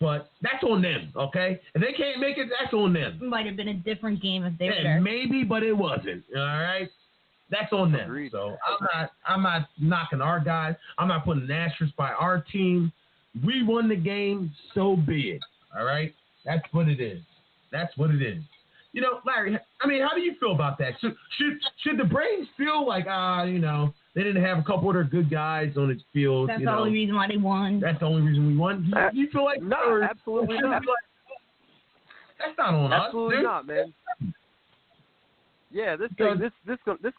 but that's on them, okay? If they can't make it, that's on them. It might have been a different game if they were there. Maybe, but it wasn't. All right, that's on them. Agreed. So I'm not knocking our guys. I'm not putting an asterisk by our team. We won the game, so be it. All right, that's what it is. That's what it is. Larry, I mean, how do you feel about that? Should the Braves feel like, they didn't have a couple of their good guys on its field? That's the only reason why they won. That's the only reason we won? Do you feel like no, absolutely not. That's not on us. Absolutely not, man. Yeah, this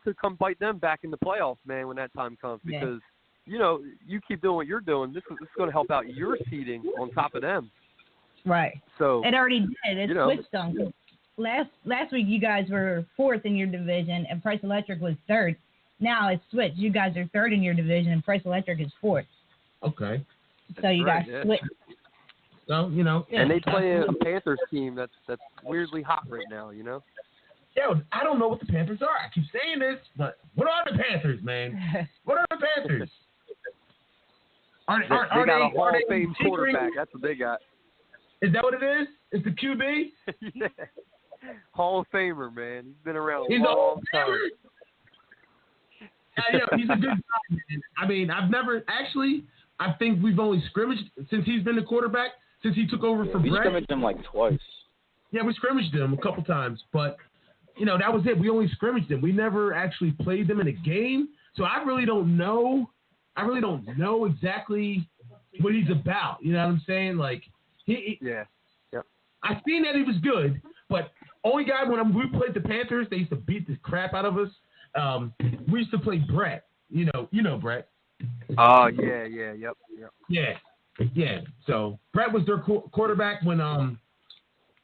could come bite them back in the playoffs, man, when that time comes, because you keep doing what you're doing. This is going to help out your seeding on top of them. Right. So it already did. It switched them. Last week you guys were 4th in your division and Price Electric was 3rd. Now it's switched. You guys are 3rd in your division and Price Electric is 4th. Okay. So you guys split. So and they play a Panthers team that's weirdly hot right now. Yo, I don't know what the Panthers are. I keep saying this, but what are the Panthers, man? What are the Panthers? They got a Hall of Fame quarterback. That's what they got. Is that what it is? It's the QB? Yeah. Hall of Famer, man. He's been around a long time. He's a good guy, man. I mean, I think we've only scrimmaged since he's been the quarterback, since he took over for Brett. We scrimmaged him like twice. Yeah, we scrimmaged them a couple times, but that was it. We only scrimmaged them. We never actually played them in a game, so I really don't know. I really don't know exactly what he's about. You know what I'm saying? Like Yeah. Yep. I seen that he was good, but only guy when we played the Panthers, they used to beat the crap out of us. We used to play Brett. You know Brett. Oh yeah, yep. Yeah. So Brett was their quarterback when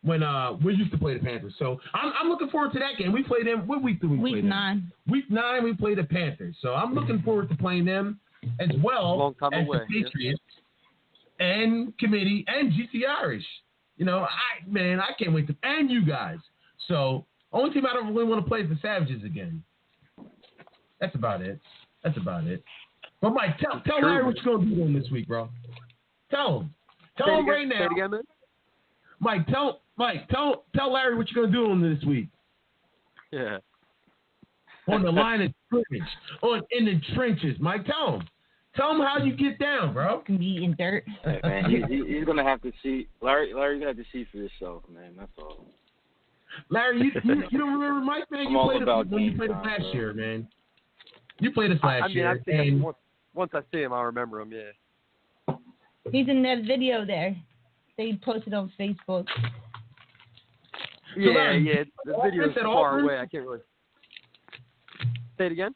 we used to play the Panthers. So I'm looking forward to that game. We played them. What week did we play them? Week 9. Week 9 we played the Panthers. So I'm looking forward to playing them as well as the Patriots and Committee and GC Irish. I can't wait to, and you guys. So only team I don't really want to play is the Savages again. That's about it. But Mike, tell Larry what you're gonna be doing this week, bro. Tell him. Tell him right now. Say it again, man. Mike, tell Larry what you're gonna do on this week. Yeah. On the line of scrimmage, in the trenches, Mike. Tell him how you get down, bro. Be in dirt. Hey, man, he's gonna have to see Larry's gonna have to see for yourself, man. That's all. Larry, you don't remember Mike, man? You played us last year, man. You played us last year. I've seen him once I see him, I remember him. Yeah. He's in that video there. They posted on Facebook. Yeah. The video is far away. I can't really. Say it again.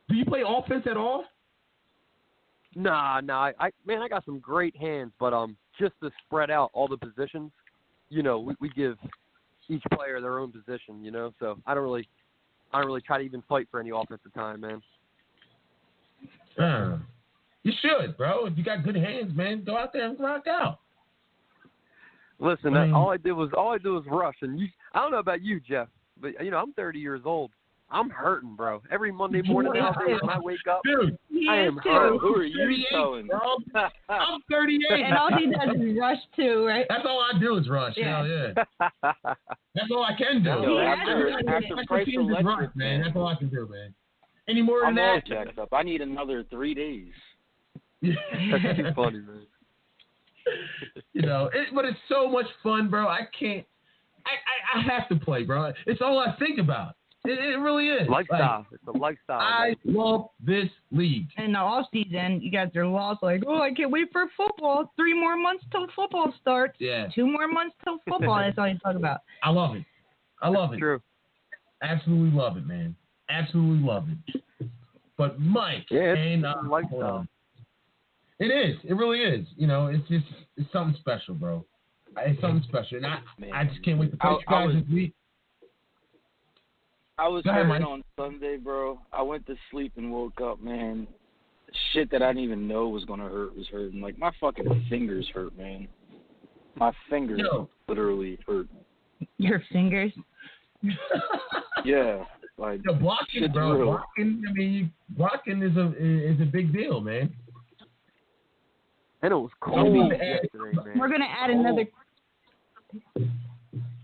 Do you play offense at all? Nah. I got some great hands, but just to spread out all the positions, we give each player their own position, So I don't really try to even fight for any offensive time, man. You should, bro. If you got good hands, man, go out there and rock out. Listen, all I did was rush, and I don't know about you, Jeff, but I'm 30 years old. I'm hurting, bro. Every Monday morning when I wake up, dude, I am hurting. Who are you telling? I'm 38. And all he does is rush too, right? That's all I do is rush. Yeah. Yeah. That's all I can do. After Price Electric, man. That's all I can do, man. Any more than I'm that? all jacked up. I need another 3 days. That's too funny, man. But it's so much fun, bro. I can't. I have to play, bro. It's all I think about. It really is. Lifestyle. It's a lifestyle. I love this league. In the off season, you guys are lost. Like, I can't wait for football. 3 more months till football starts. Yeah. 2 more months till football. That's all you talk about. I love it. True. Absolutely love it, man. Absolutely love it. But Mike, it's lifestyle. It is. It really is. It's something special, bro. It's something special, and I just can't wait to play you guys this week. I was hurting on Sunday, bro. I went to sleep and woke up, man. Shit that I didn't even know was gonna hurt was hurting. Like my fucking fingers hurt, man. My fingers literally hurt. Your fingers? Yeah, like blocking, bro. Real. Blocking is a big deal, man. And it was cold yesterday, man. We're gonna add another.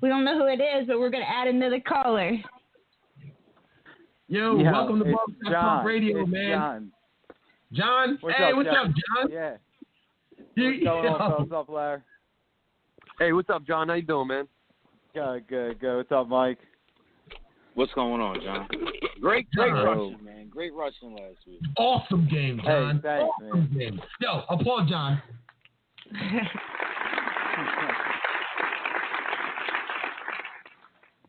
We don't know who it is, but we're gonna add another caller. Yo, welcome to Barber Talk Radio, man. John? What's up, John? Yeah. What's up, Larry? Hey, what's up, John? How you doing, man? Good. What's up, Mike? What's going on, John? Great rushing, man. Great rushing last week. Awesome game, John. Hey, thanks, awesome man. Game. Yo, applaud John.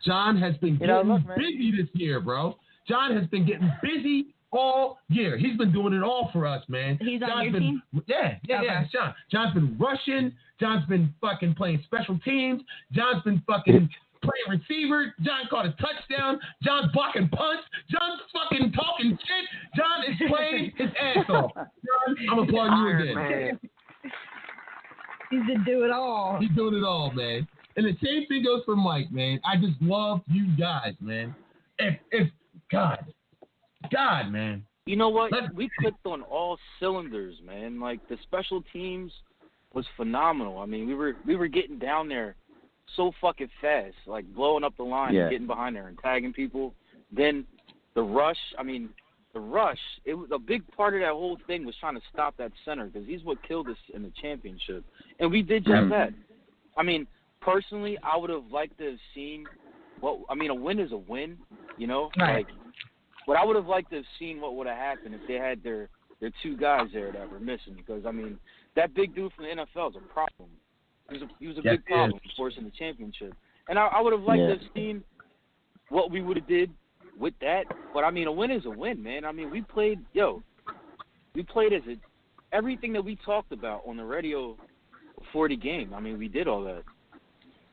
John has been getting busy this year, bro. John has been getting busy all year. He's been doing it all for us, man. He's on your team? Yeah, it's John. John's been rushing. John's been fucking playing special teams. John's been fucking playing receiver. John caught a touchdown. John's blocking punts. John's fucking talking shit. John is playing his ass off. John, I'm applauding you again. Man. He's been doing it all. He's doing it all, man. And the same thing goes for Mike, man. I just love you guys, man. If God, man. You know what? We clicked on all cylinders, man. Like the special teams was phenomenal. I mean, we were getting down there so fucking fast, like blowing up the line and getting behind there and tagging people. Then the rush. It was a big part of that whole thing was trying to stop that center because he's what killed us in the championship, and we did just that. I mean, personally, I would have liked to have seen a win is a win, you know? Right. Like, what I would have liked to have seen what would have happened if they had their two guys there that were missing. Because, I mean, that big dude from the NFL is a problem. He was a big problem for us in the championship. And I would have liked to have seen what we would have did with that. But, I mean, a win is a win, man. I mean, we played as everything that we talked about on the radio before the game. I mean, we did all that.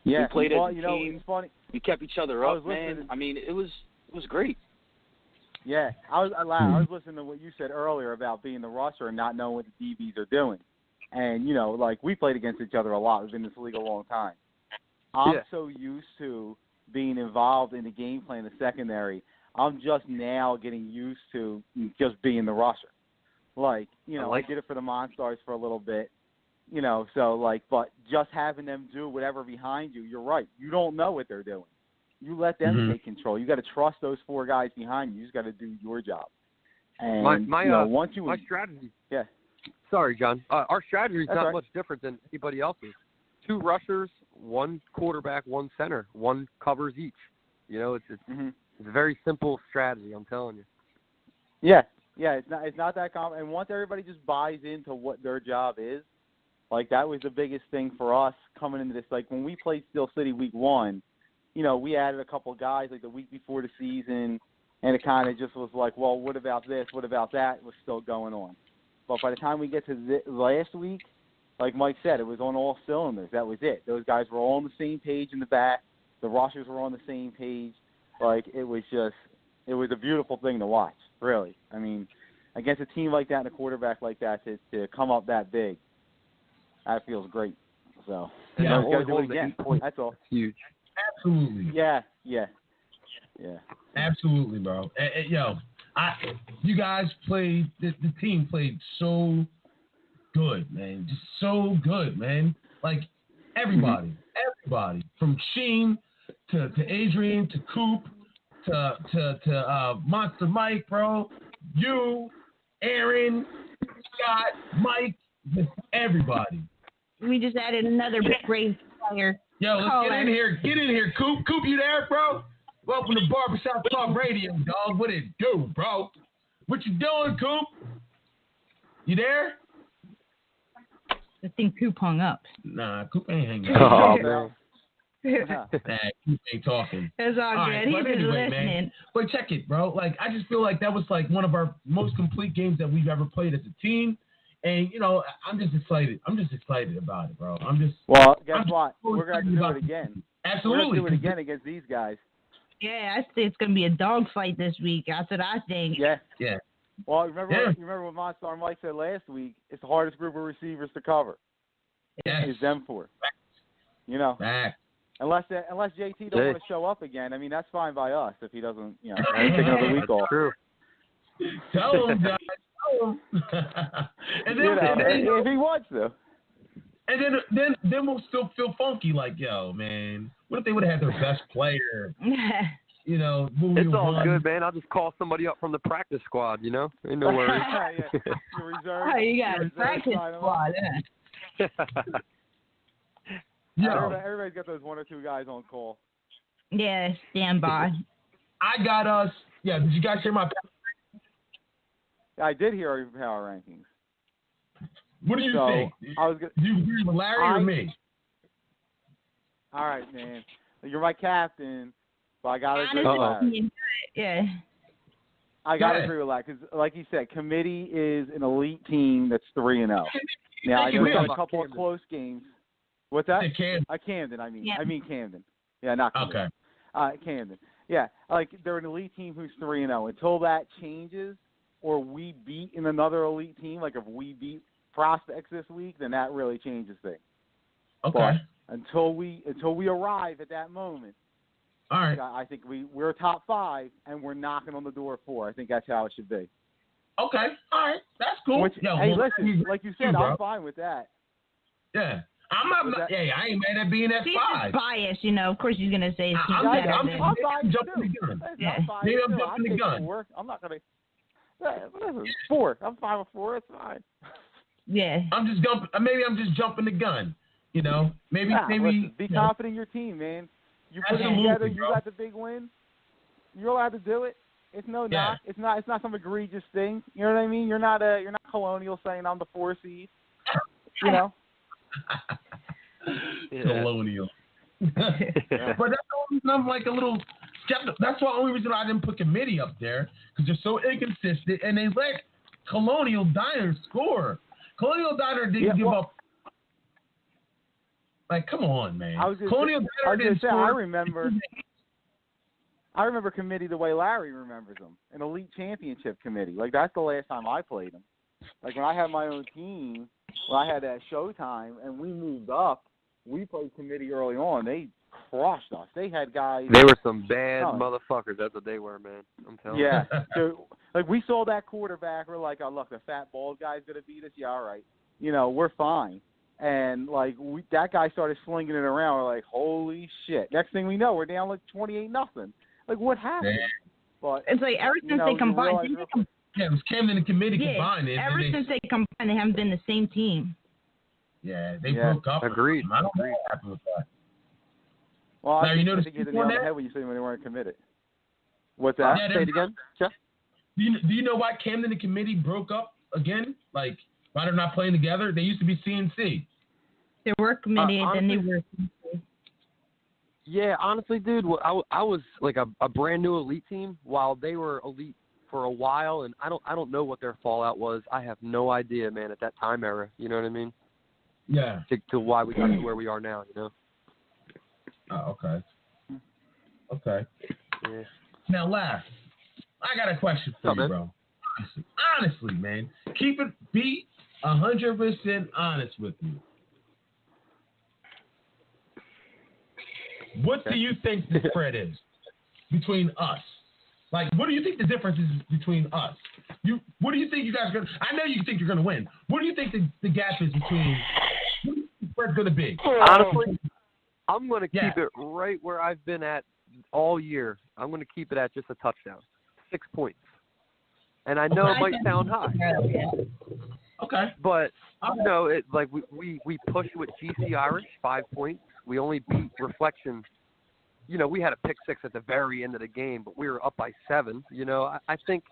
Yeah, we played as a you know, team. it's funny. We kept each other up, man. I mean, it was great. Yeah, I was listening to what you said earlier about being the rusher and not knowing what the DBs are doing. And, you know, like, we played against each other a lot. We've been in this league a long time. I'm so used to being involved in the game plan in the secondary. I'm just now getting used to just being the rusher. Like, you know, I did it for the Monstars for a little bit, you know, so, like, but just having them do whatever behind you, you're right. You don't know what they're doing. You let them take control. You got to trust those four guys behind you. You just got to do your job. And my strategy. Yeah. Sorry, John. Our strategy is not right. much different than anybody else's. 2 rushers, 1 quarterback, 1 center. 1 covers each. You know, it's a very simple strategy. I'm telling you. Yeah. Yeah, it's not that common. And once everybody just buys into what their job is, like, that was the biggest thing for us coming into this. Like, when we played Steel City week 1, you know, we added a couple of guys, like, the week before the season, and it kind of just was like, well, what about this? What about that? It was still going on. But by the time we get to last week, like Mike said, it was on all cylinders. That was it. Those guys were all on the same page in the back. The rushers were on the same page. Like, it was a beautiful thing to watch, really. I mean, against a team like that and a quarterback like that to come up that big, that feels great. So, you know, we got to do it again. That's all. Huge. Absolutely. Yeah. Absolutely, bro. You guys played. The team played so good, man. Just so good, man. Like, everybody, from Sheen to Adrian to Coop to Monster Mike, bro. You, Aaron, Scott, Mike, just everybody. We just added another great player. Yo, let's get in here. Get in here, Coop. Coop, you there, bro? Welcome to Barber Talk Radio, dog. What it do, bro? What you doing, Coop? You there? I think Coop hung up. Nah, Coop ain't hanging up. Oh, man. Nah, Coop ain't talking. It's all good. Right, He's but just anyway, listening. man. But check it, bro. Like, I just feel like that was like one of our most complete games that we've ever played as a team. And, you know, I'm just excited. I'm just excited about it, bro. Well, guess what? We're going to do it again. Absolutely. We're going to do it again against these guys. Yeah, I think it's going to be a dogfight this week. That's what I think. Yeah. Well, Yeah. remember what Monster Mike said last week? It's the hardest group of receivers to cover. Yes. It's them four. You know. Unless JT don't want to show up again. I mean, that's fine by us if he doesn't, you know, take another week off. True. Tell him, guys. And then, if he wants to. And then we'll still feel funky, like, yo, man, what if they would have had their best player? You know, it's all good, man. I'll just call somebody up from the practice squad, you know? Ain't no worries. You got a practice squad, Everybody's got those 1 or 2 guys on call. Yeah, stand by. I got us. Yeah, did you guys hear my? I did hear your power rankings. What do you think? Do you agree with Larry or me? All right, man. You're my captain, but I got to agree with Larry. Yeah. I got to agree with that because, like you said, Committee is an elite team that's 3-0. Now, I know we got a couple of close games. What's that? Camden, I mean. Yeah. I mean Camden. Yeah, not Camden. Okay. Camden. Yeah, like they're an elite team who's 3-0. Until that changes or we beat in another elite team, like if we beat Prospects this week, then that really changes things. Okay. But until we arrive at that moment, all right. I think we're top 5 and we're knocking on the door of 4. I think that's how it should be. Okay. All right. That's cool. Listen, like you said, I'm fine with that. Yeah. I'm not. Hey, I ain't mad at being at 5. He's biased, you know. Of course, he's gonna say. I'm jumping the gun. Yeah. I'm jumping the gun. 4. I'm not gonna. Listen, 4. I'm fine with 4. It's fine. Yeah. I'm just jumping the gun. You know, maybe listen, be confident in your team, man. You put it together. You got the big win. You're allowed to do it. It's no knock. It's not some egregious thing. You know what I mean? You're not Colonial saying I'm the 4 seed. You know. Colonial. But that's the only reason I'm like a little skeptical. That's the only reason I didn't put Committee up there, because they're so inconsistent and they let Colonial Diner score. Colonial Diner didn't give up. Like, come on, man. Colonial Diner didn't score. I remember Committee the way Larry remembers them, an elite championship committee. Like, that's the last time I played them. Like, when I had my own team, when I had that Showtime, and we moved up, we played Committee early on. They crushed us. They had guys. They were some bad motherfuckers. That's what they were, man. I'm telling you. Yeah. So, like, we saw that quarterback. We're like, oh, look, the fat, bald guy's going to beat us. Yeah, all right. You know, we're fine. And, like, that guy started slinging it around. We're like, holy shit. Next thing we know, we're down like 28-0. Like, what happened? Yeah. But it's like ever since they combined. It was Camden and Committee combined. Ever since they combined, they haven't been the same team. Yeah, they broke up. Agreed. I don't know what happened with that. Well, now, I you notice think you hit the nail on the head when you say when they weren't committed. What's that? Say it again, Jeff? Do you know why Camden and Committee broke up again? Like, why they're not playing together? They used to be CNC. They were committed, and they were. Yeah, honestly, dude, I was like a brand new elite team while they were elite for a while, and I don't know what their fallout was. I have no idea, man. At that time era, you know what I mean? Yeah. To why we got to where we are now, you know. Oh, okay. Okay. Yeah. Now, last, I got a question for you, bro. Honestly, man, be 100% honest with me. What do you think the spread is between us? Like, what do you think the difference is between us? What do you think you guys are going to – I know you think you're going to win. What do you think the gap is between – what do you think the spread's going to be? Honestly, I'm going to keep it right where I've been at all year. I'm going to keep it at just a touchdown, 6 points. And I know it might sound high. Okay. But, you know, it like we pushed with GC Irish, 5 points. We only beat Reflection. You know, we had a pick six at the very end of the game, but we were up by 7. You know, I think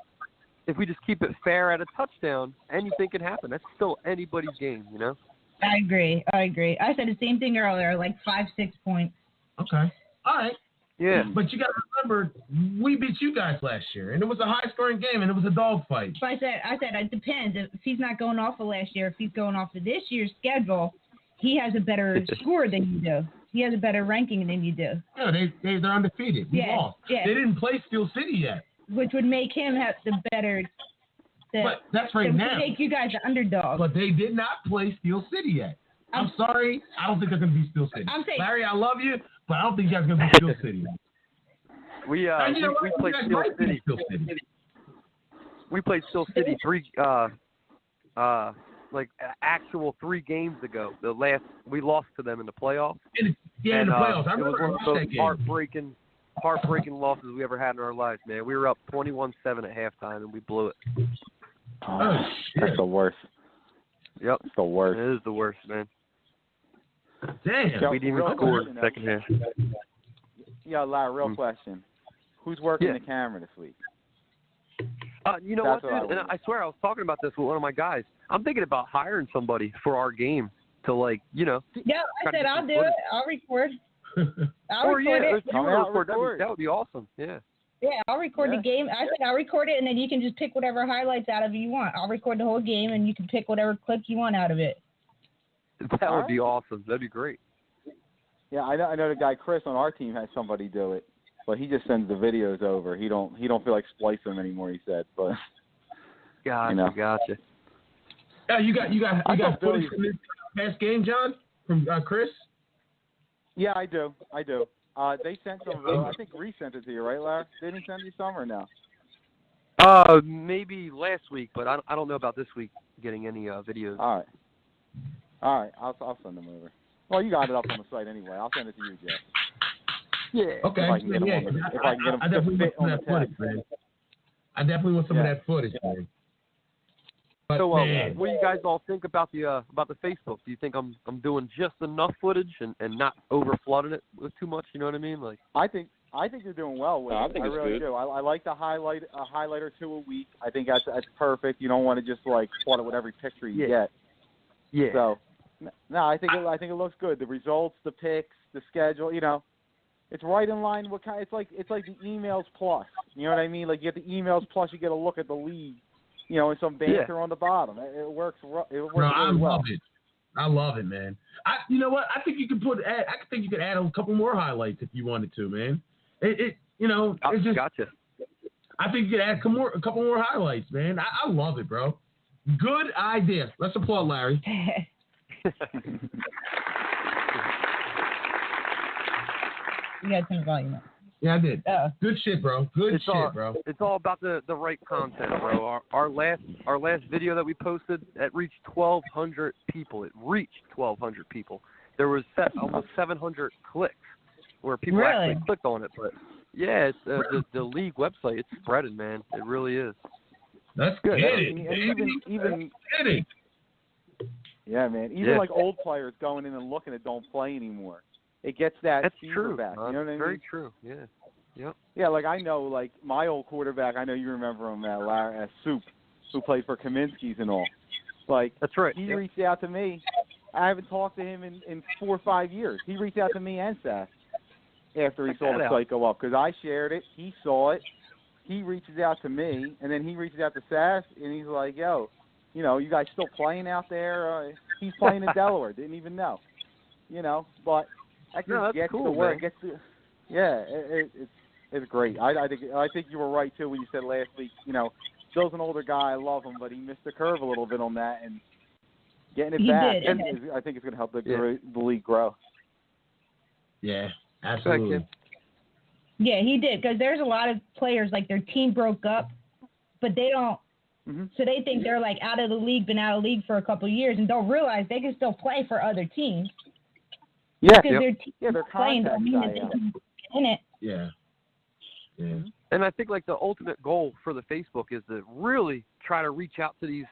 if we just keep it fair at a touchdown, anything can happen. That's still anybody's game, you know? I agree. I said the same thing earlier, like 5-6 points. Okay. All right. Yeah. But you got to remember, we beat you guys last year, and it was a high-scoring game, and it was a dogfight. So I said it depends. If he's not going off of last year, if he's going off of this year's schedule, he has a better score than you do. He has a better ranking than you do. Yeah, they're undefeated. We lost. Yeah. They didn't play Steel City yet. Which would make him have the better. But that's right now. Make you guys the underdog. But they did not play Steel City yet. I'm sorry. I don't think they're going to be Steel City. Larry, I love you, but I don't think you guys are going to be Steel City. We played Steel City. We played Steel City actual 3 games ago. We lost to them in the playoffs. In the playoffs. I it was remember one of those that heartbreaking losses we ever had in our lives, man. We were up 21-7 at halftime and we blew it. Oh, shit. That's the worst. Yep. It's the worst. It is the worst, man. Damn. We didn't even score in the second half. Yeah, Larry, real question. Who's working the camera this week? You know what, dude? And I swear I was talking about this with one of my guys. I'm thinking about hiring somebody for our game to, like, you know. Yeah, I said I'll do it. I'll record. I'll record it. If you want to record, that would be awesome. Yeah. Yeah, I'll record the game. I said I'll record it, and then you can just pick whatever highlights out of it you want. I'll record the whole game, and you can pick whatever clip you want out of it. That would be awesome. That'd be great. Yeah, I know the guy Chris on our team has somebody do it, but he just sends the videos over. He don't feel like splicing them anymore. He said, but Gotcha. Yeah, you got footage from this past game, John, from Chris. Yeah, I do. They sent some. I think Reese sent it to you, right, Larry? Didn't he send you some or no? Maybe last week, but I don't know about this week getting any videos. All right. I'll send them over. Well, you got it up on the site anyway. I'll send it to you, Jeff. Yeah. Okay. If I can get them to fit on the text. I definitely want some of that footage, man. But, So, man, what do you guys all think about the Facebook? Do you think I'm doing just enough footage and not over flooding it with too much? You know what I mean? Like, I think you're doing well with it. I think I it's really good. do. I like to highlight a highlight or two a week. I think that's perfect. You don't want to just like flood it with every picture you get. Yeah. So, no, I think it looks good. The results, the picks, the schedule. You know, it's right in line with it's like the emails plus. You know what I mean? Like you get the emails plus, you get a look at the league. You know, and some banter on the bottom. It works. It works really well. I love it. I love it, man. You know what? I think you could add a couple more highlights if you wanted to, man. It's just. Gotcha. I think you could add a couple more highlights, man. I love it, bro. Good idea. Let's applaud Larry. You got some volume up. Yeah, I did. Good shit, bro. Good shit, bro. It's all about the right content, bro. Our last video that we posted, it reached 1,200 people. There was almost 700 clicks where people actually clicked on it. But yeah, it's the league website. It's spreading, man. It really is. That's good. Even yeah, man. Even like old players going in and looking at don't play anymore. It gets that fever back. You know what I mean? Very true. Yeah. Yep. Yeah, like I know, like my old quarterback. I know you remember him, Larry Soup, who played for Kaminsky's and all. Like that's right. He reached out to me. I haven't talked to him in 4 or 5 years. He reached out to me and Sass after he saw the site go up because I shared it. He saw it. He reaches out to me, and then he reaches out to Sass, and he's like, "Yo, you know, you guys still playing out there?" He's playing in Delaware. Didn't even know. You know, but that just gets cool, to where man. it gets to. Yeah, it's great. I think you were right too when you said last week. You know, Bill's an older guy. I love him, but he missed the curve a little bit on that, and getting it back. I think it's going to help the league grow. Yeah, absolutely. Yeah, he did because there's a lot of players like their team broke up, but they don't. Mm-hmm. So they think they're like out of the league, been out of the league for a couple of years, and don't realize they can still play for other teams. Yeah, because their team they're playing don't mean that they can get in it. Yeah. Yeah. And I think like the ultimate goal for the Facebook is to really try to reach out to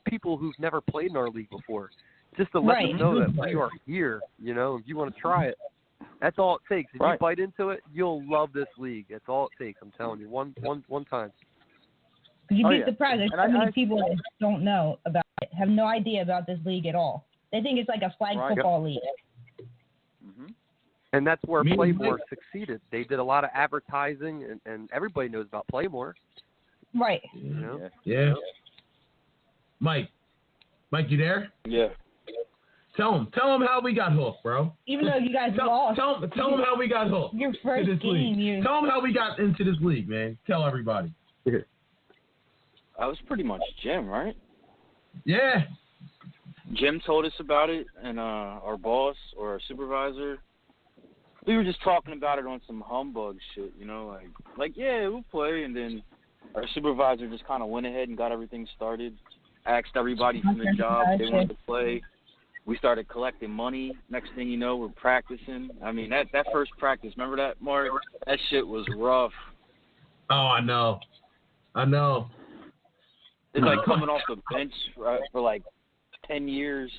people who've never played in our league before, just to let them know that we are here. You know, if you want to try it, that's all it takes. If you bite into it, you'll love this league. That's all it takes. I'm telling you, one time. You'd be surprised. There's so many people that don't know about it, have no idea about this league at all. They think it's like a flag football league. Mm-hmm. And that's where Playmore succeeded. They did a lot of advertising, and everybody knows about Playmore. Right. You know? Yeah. Mike, you there? Yeah. Tell him how we got hooked, bro. Even though you guys lost. Tell him how we got hooked. Your first game. Tell him how we got into this league, man. Tell everybody. I was pretty much Jim, right? Yeah. Jim told us about it, and our boss or our supervisor, we were just talking about it on some humbug shit, you know, like yeah, we'll play, and then our supervisor just kind of went ahead and got everything started, asked everybody from the job if they wanted to play. We started collecting money. Next thing you know, we're practicing. I mean, that first practice, remember that, Mark? That shit was rough. Oh, I know. It's like coming off the bench for like 10 years.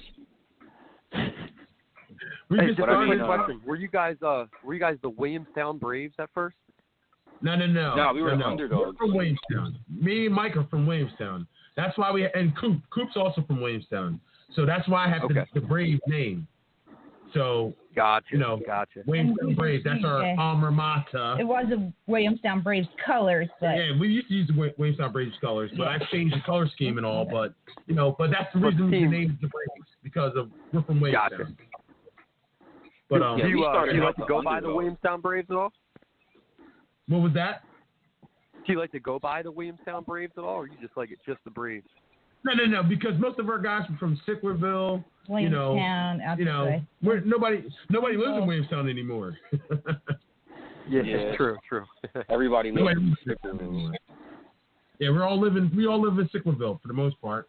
Just a quick question: Were you guys the Williamstown Braves at first? No. No, we were underdogs. We're from Williamstown. Me and Mike are from Williamstown. That's why and Coop's also from Williamstown. So that's why I have the Braves name. So gotcha. Williamstown Braves. That's our alma mater. It was a Williamstown Braves colors, but we used to use the Williamstown Braves colors, but I've changed the color scheme and all. But but that's the reason the name is the Braves because we're from Williamstown. Gotcha. But do you like to go by the Williamstown Braves at all? What was that? Do you like to go by the Williamstown Braves at all, or you just like it just the Braves? No, because most of our guys are from Sicklerville. Williamstown, nobody lives in Williamstown anymore. It's true. Everybody lives in Sicklerville. Yeah, we all live in Sicklerville for the most part.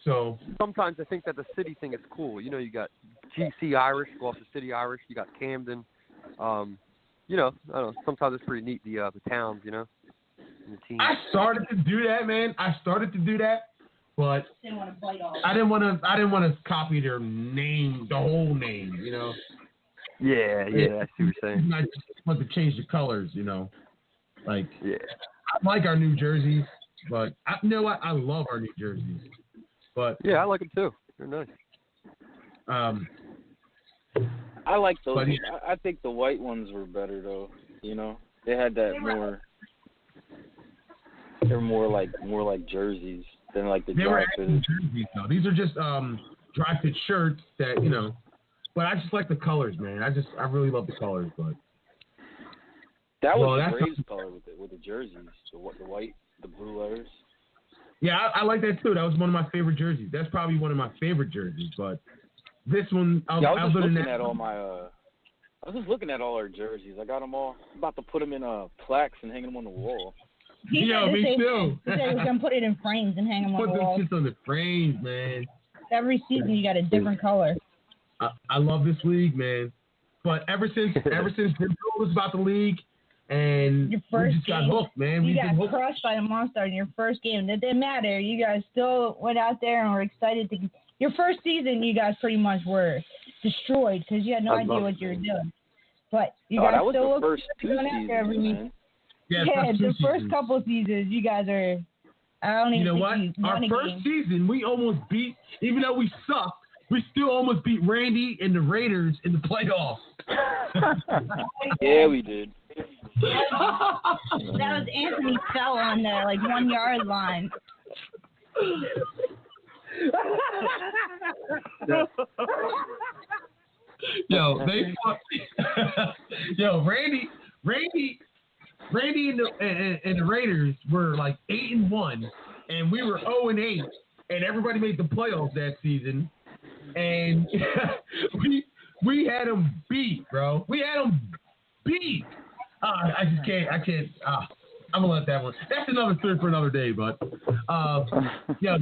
So sometimes I think that the city thing is cool. You know, you got GC Irish, Gloucester City Irish. You got Camden. I don't know. Sometimes it's pretty neat the towns. And the teams. I started to do that, man. but I didn't want to copy their name, the whole name, you know. Yeah, I see what you're saying. I just want to change the colors, you know. Like, yeah, I like our New Jerseys, but you know what? I love our New Jerseys, but yeah, I like them too. They're nice. I like those. But, I think the white ones were better though. You know, they had that more. They're more like jerseys than like the they were dry actually fit. jerseys, though. These are just dry fit shirts that, you know. But I just like the colors, man. I really love the colors, but. That was Well, the that's Braves color with the jerseys, the white, the blue letters. Yeah, I like that too. That was one of my favorite jerseys. That's probably one of my favorite jerseys. But this one, I was just looking at all my. I was just looking at all our jerseys. I got them all. I'm about to put them in plaques and hang them on the wall. Yo, me too. He said he was gonna put it in frames and hang them on the wall. Put them shits on the frames, man. Every season you got a different color. I love this league, man. But ever since Jim told us about the league, and we just got hooked, man. You got crushed by the Monster in your first game. It didn't matter. You guys still went out there and were excited to. Your first season, you guys pretty much were destroyed because you had no idea what you were doing. But you guys still the first 2 seasons, every week. man. Yeah, the first couple seasons, you guys are. I don't even. You know what? Our first season, we almost beat, even though we sucked. We still almost beat Randy and the Raiders in the playoffs. Yeah, we did. That was Anthony fell on the 1 yard line. Yo, they Yo, Randy and the Raiders were 8-1, and we were 0-8, and everybody made the playoffs that season. And we had them beat, bro. We had them beat. I just can't. I can't. I'm gonna let that one. That's another story for another day. But yeah,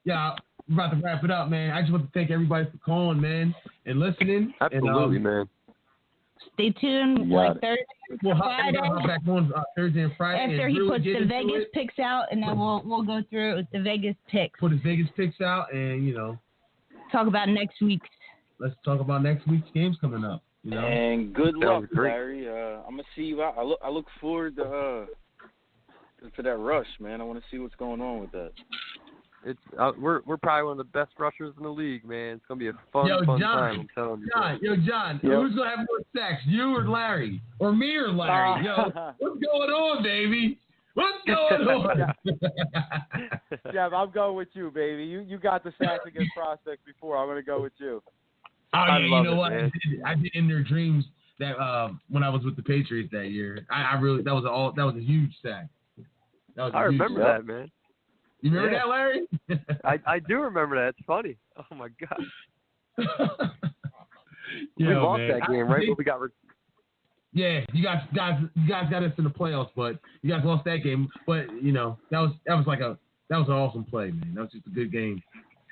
yeah. We're about to wrap it up, man. I just want to thank everybody for calling, man, and listening. Absolutely, man. Stay tuned. Thursday, Friday. We'll hop back on Thursday and Friday. After and he really puts the Vegas picks out, and then we'll go through it with the Vegas picks. Put his Vegas picks out, and talk about next week's. Let's talk about next week's games coming up. And good luck, Larry. I'm gonna see you out. I look forward to that rush, man. I want to see what's going on with that. It's we're probably one of the best rushers in the league, man. It's gonna be a fun time. I'm telling you. John, who's gonna have more sacks, you or Larry, or me or Larry? What's going on, baby? What's going on? Jeff, I'm going with you, baby. You got the sacks against prospects before. I'm gonna go with you. Oh yeah, you know what? Man. I did in their dreams that when I was with the Patriots that year. I really that was a huge sack. I remember that, man. You remember that, Larry? I do remember that. It's funny. Oh my god. We lost that game, right? But we got. Yeah, you guys got us in the playoffs, but you guys lost that game. But that was an awesome play, man. That was just a good game.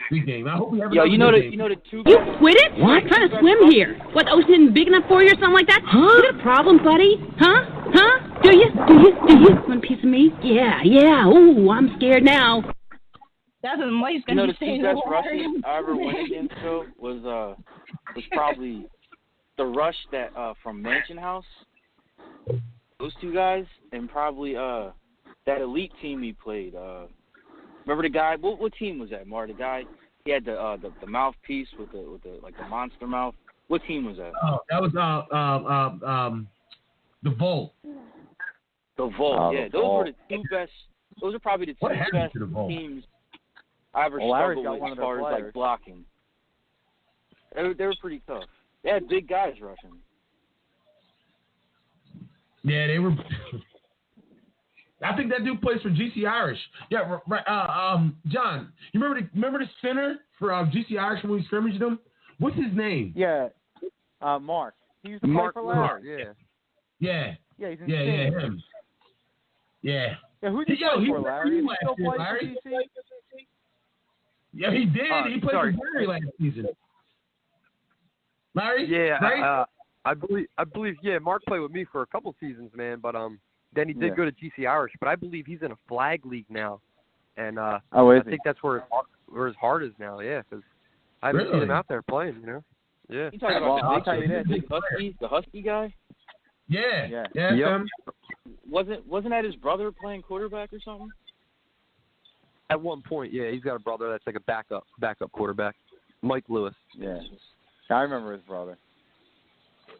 Good game. I hope we have another you know the two. You quit it? What? I'm trying to swim here. What, ocean isn't big enough for you or something like that? Huh? You got a problem, buddy? Huh? Do you? Want a piece of me? Yeah. Ooh, I'm scared now. That's what Mike's gonna the say. two best rushes I ever went against though was probably the rush that from Mansion House. Those two guys, and probably that elite team he played. Remember the guy? What team was that, Mar? The guy he had the mouthpiece with the monster mouth. What team was that? Oh, that was the Volt. The Volt, yeah. Those were the two best. Those are probably the two best teams I ever struggled with as far as blocking. They were pretty tough. They had big guys rushing. Yeah, they were. I think that dude plays for GC Irish. Yeah, right. John, you remember the center for GC Irish when we scrimmaged him? What's his name? Yeah, Mark. He used to play for Larry. Yeah, he's insane. Yeah, him. Yeah. Yeah, who's he play for, Larry? He still play for DC? Yeah, he did. He played for Larry last season. Larry? Yeah, right? I believe. Yeah, Mark played with me for a couple seasons, man. But Then he did go to GC Irish, but I believe he's in a flag league now, and I think that's where his heart is now. Yeah, because I haven't seen him out there playing. You know. Yeah. You talking about the Husky guy? Yeah. Yep. Wasn't that his brother playing quarterback or something? At one point, yeah, he's got a brother that's like a backup quarterback, Mike Lewis. Yeah, I remember his brother.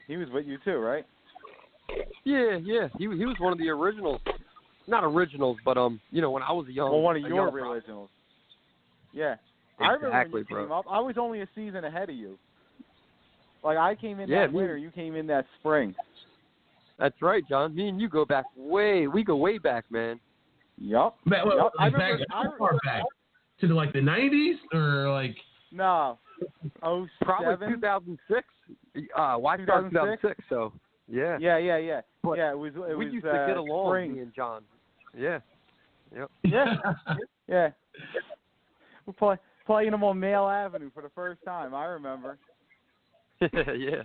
He was with you too, right? Yeah. He was one of the originals, not originals, but you know, when I was young. Well, one of your originals. Yeah, exactly, I remember when you bro. came up. I was only a season ahead of you. Like I came in that winter, you came in that spring. That's right, John. Me and you go back we go way back, man. Yup. I remember far back to the 90s or like no, 07? Probably 2006. Why 2006? So yeah. But yeah, it was. We used to get along, spring. me and John. Yeah. Yep. Yeah. We're playing them on Mail Avenue for the first time. I remember. Yeah.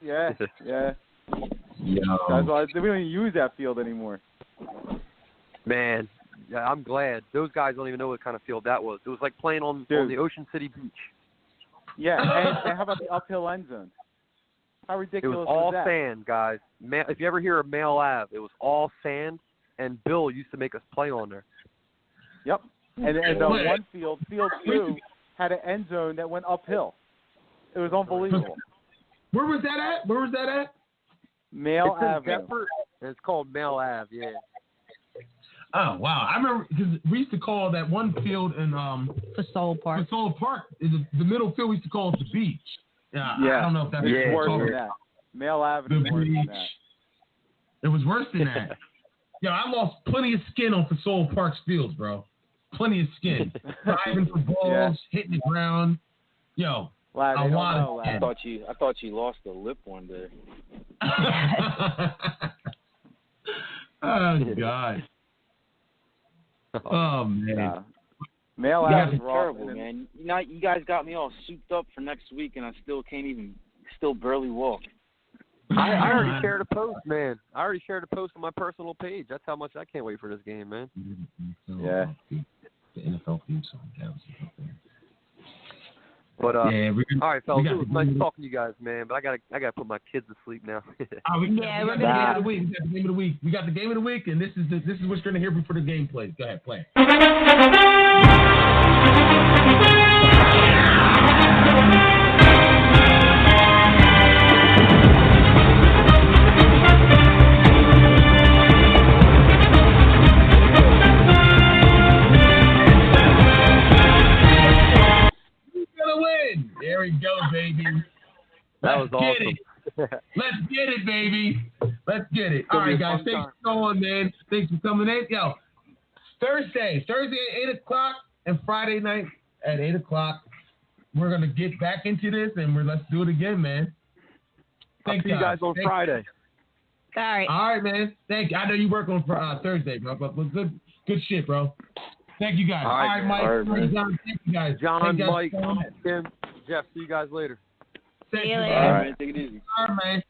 Yo. That's why we don't even use that field anymore. Man, yeah, I'm glad. Those guys don't even know what kind of field that was. It was like playing on the Ocean City beach. Yeah, and how about the uphill end zone? How ridiculous was all that? sand, guys. If you ever hear of Mail Ave, it was all sand, and Bill used to make us play on there. Yep. And the one field 2, had an end zone that went uphill. It was unbelievable. Where was that at? Mail Ave. It's called Mail Ave, yeah. Oh, wow. I remember because we used to call that one field in Fasol Park. Fasol Park. The middle field we used to call it the beach. Yeah. I don't know if that's worse than that. Mail Avenue worse than that. It was worse than that. Yo, I lost plenty of skin on Fasol Park's fields, bro. Plenty of skin. Diving for balls, hitting the ground. Yo, Lad, a lot of skin. I thought you lost a lip one day. Oh, God. Oh, man. Mail you Ave guys are terrible, man. You guys got me all souped up for next week, and I still barely walk. I already shared a post, man. I already shared a post on my personal page. That's how much I can't wait for this game, man. Yeah. The NFL theme song. That was something. But all right, fellas. It was nice talking talking to you guys, man. But I gotta put my kids to sleep now. We got the game of the week. We got the game of the week, and this is what you're gonna hear before the game plays. Go ahead, play. There we go, baby. That was awesome. Let's get it, baby. Let's get it. All right, guys. Thanks for going, man. Thanks for coming in. Yo, Thursday at 8 o'clock and Friday night at 8 o'clock. We're going to get back into this, and let's do it again, man. Thanks, see you guys on Friday. All right, man. Thank you. I know you work on Thursday, bro, but good shit, bro. Thank you, guys. All right, Mike. All right, John, thank you, guys. John, Mike, Tim, Jeff, see you guys later. See you later. All right, man. Take it easy. All right, man.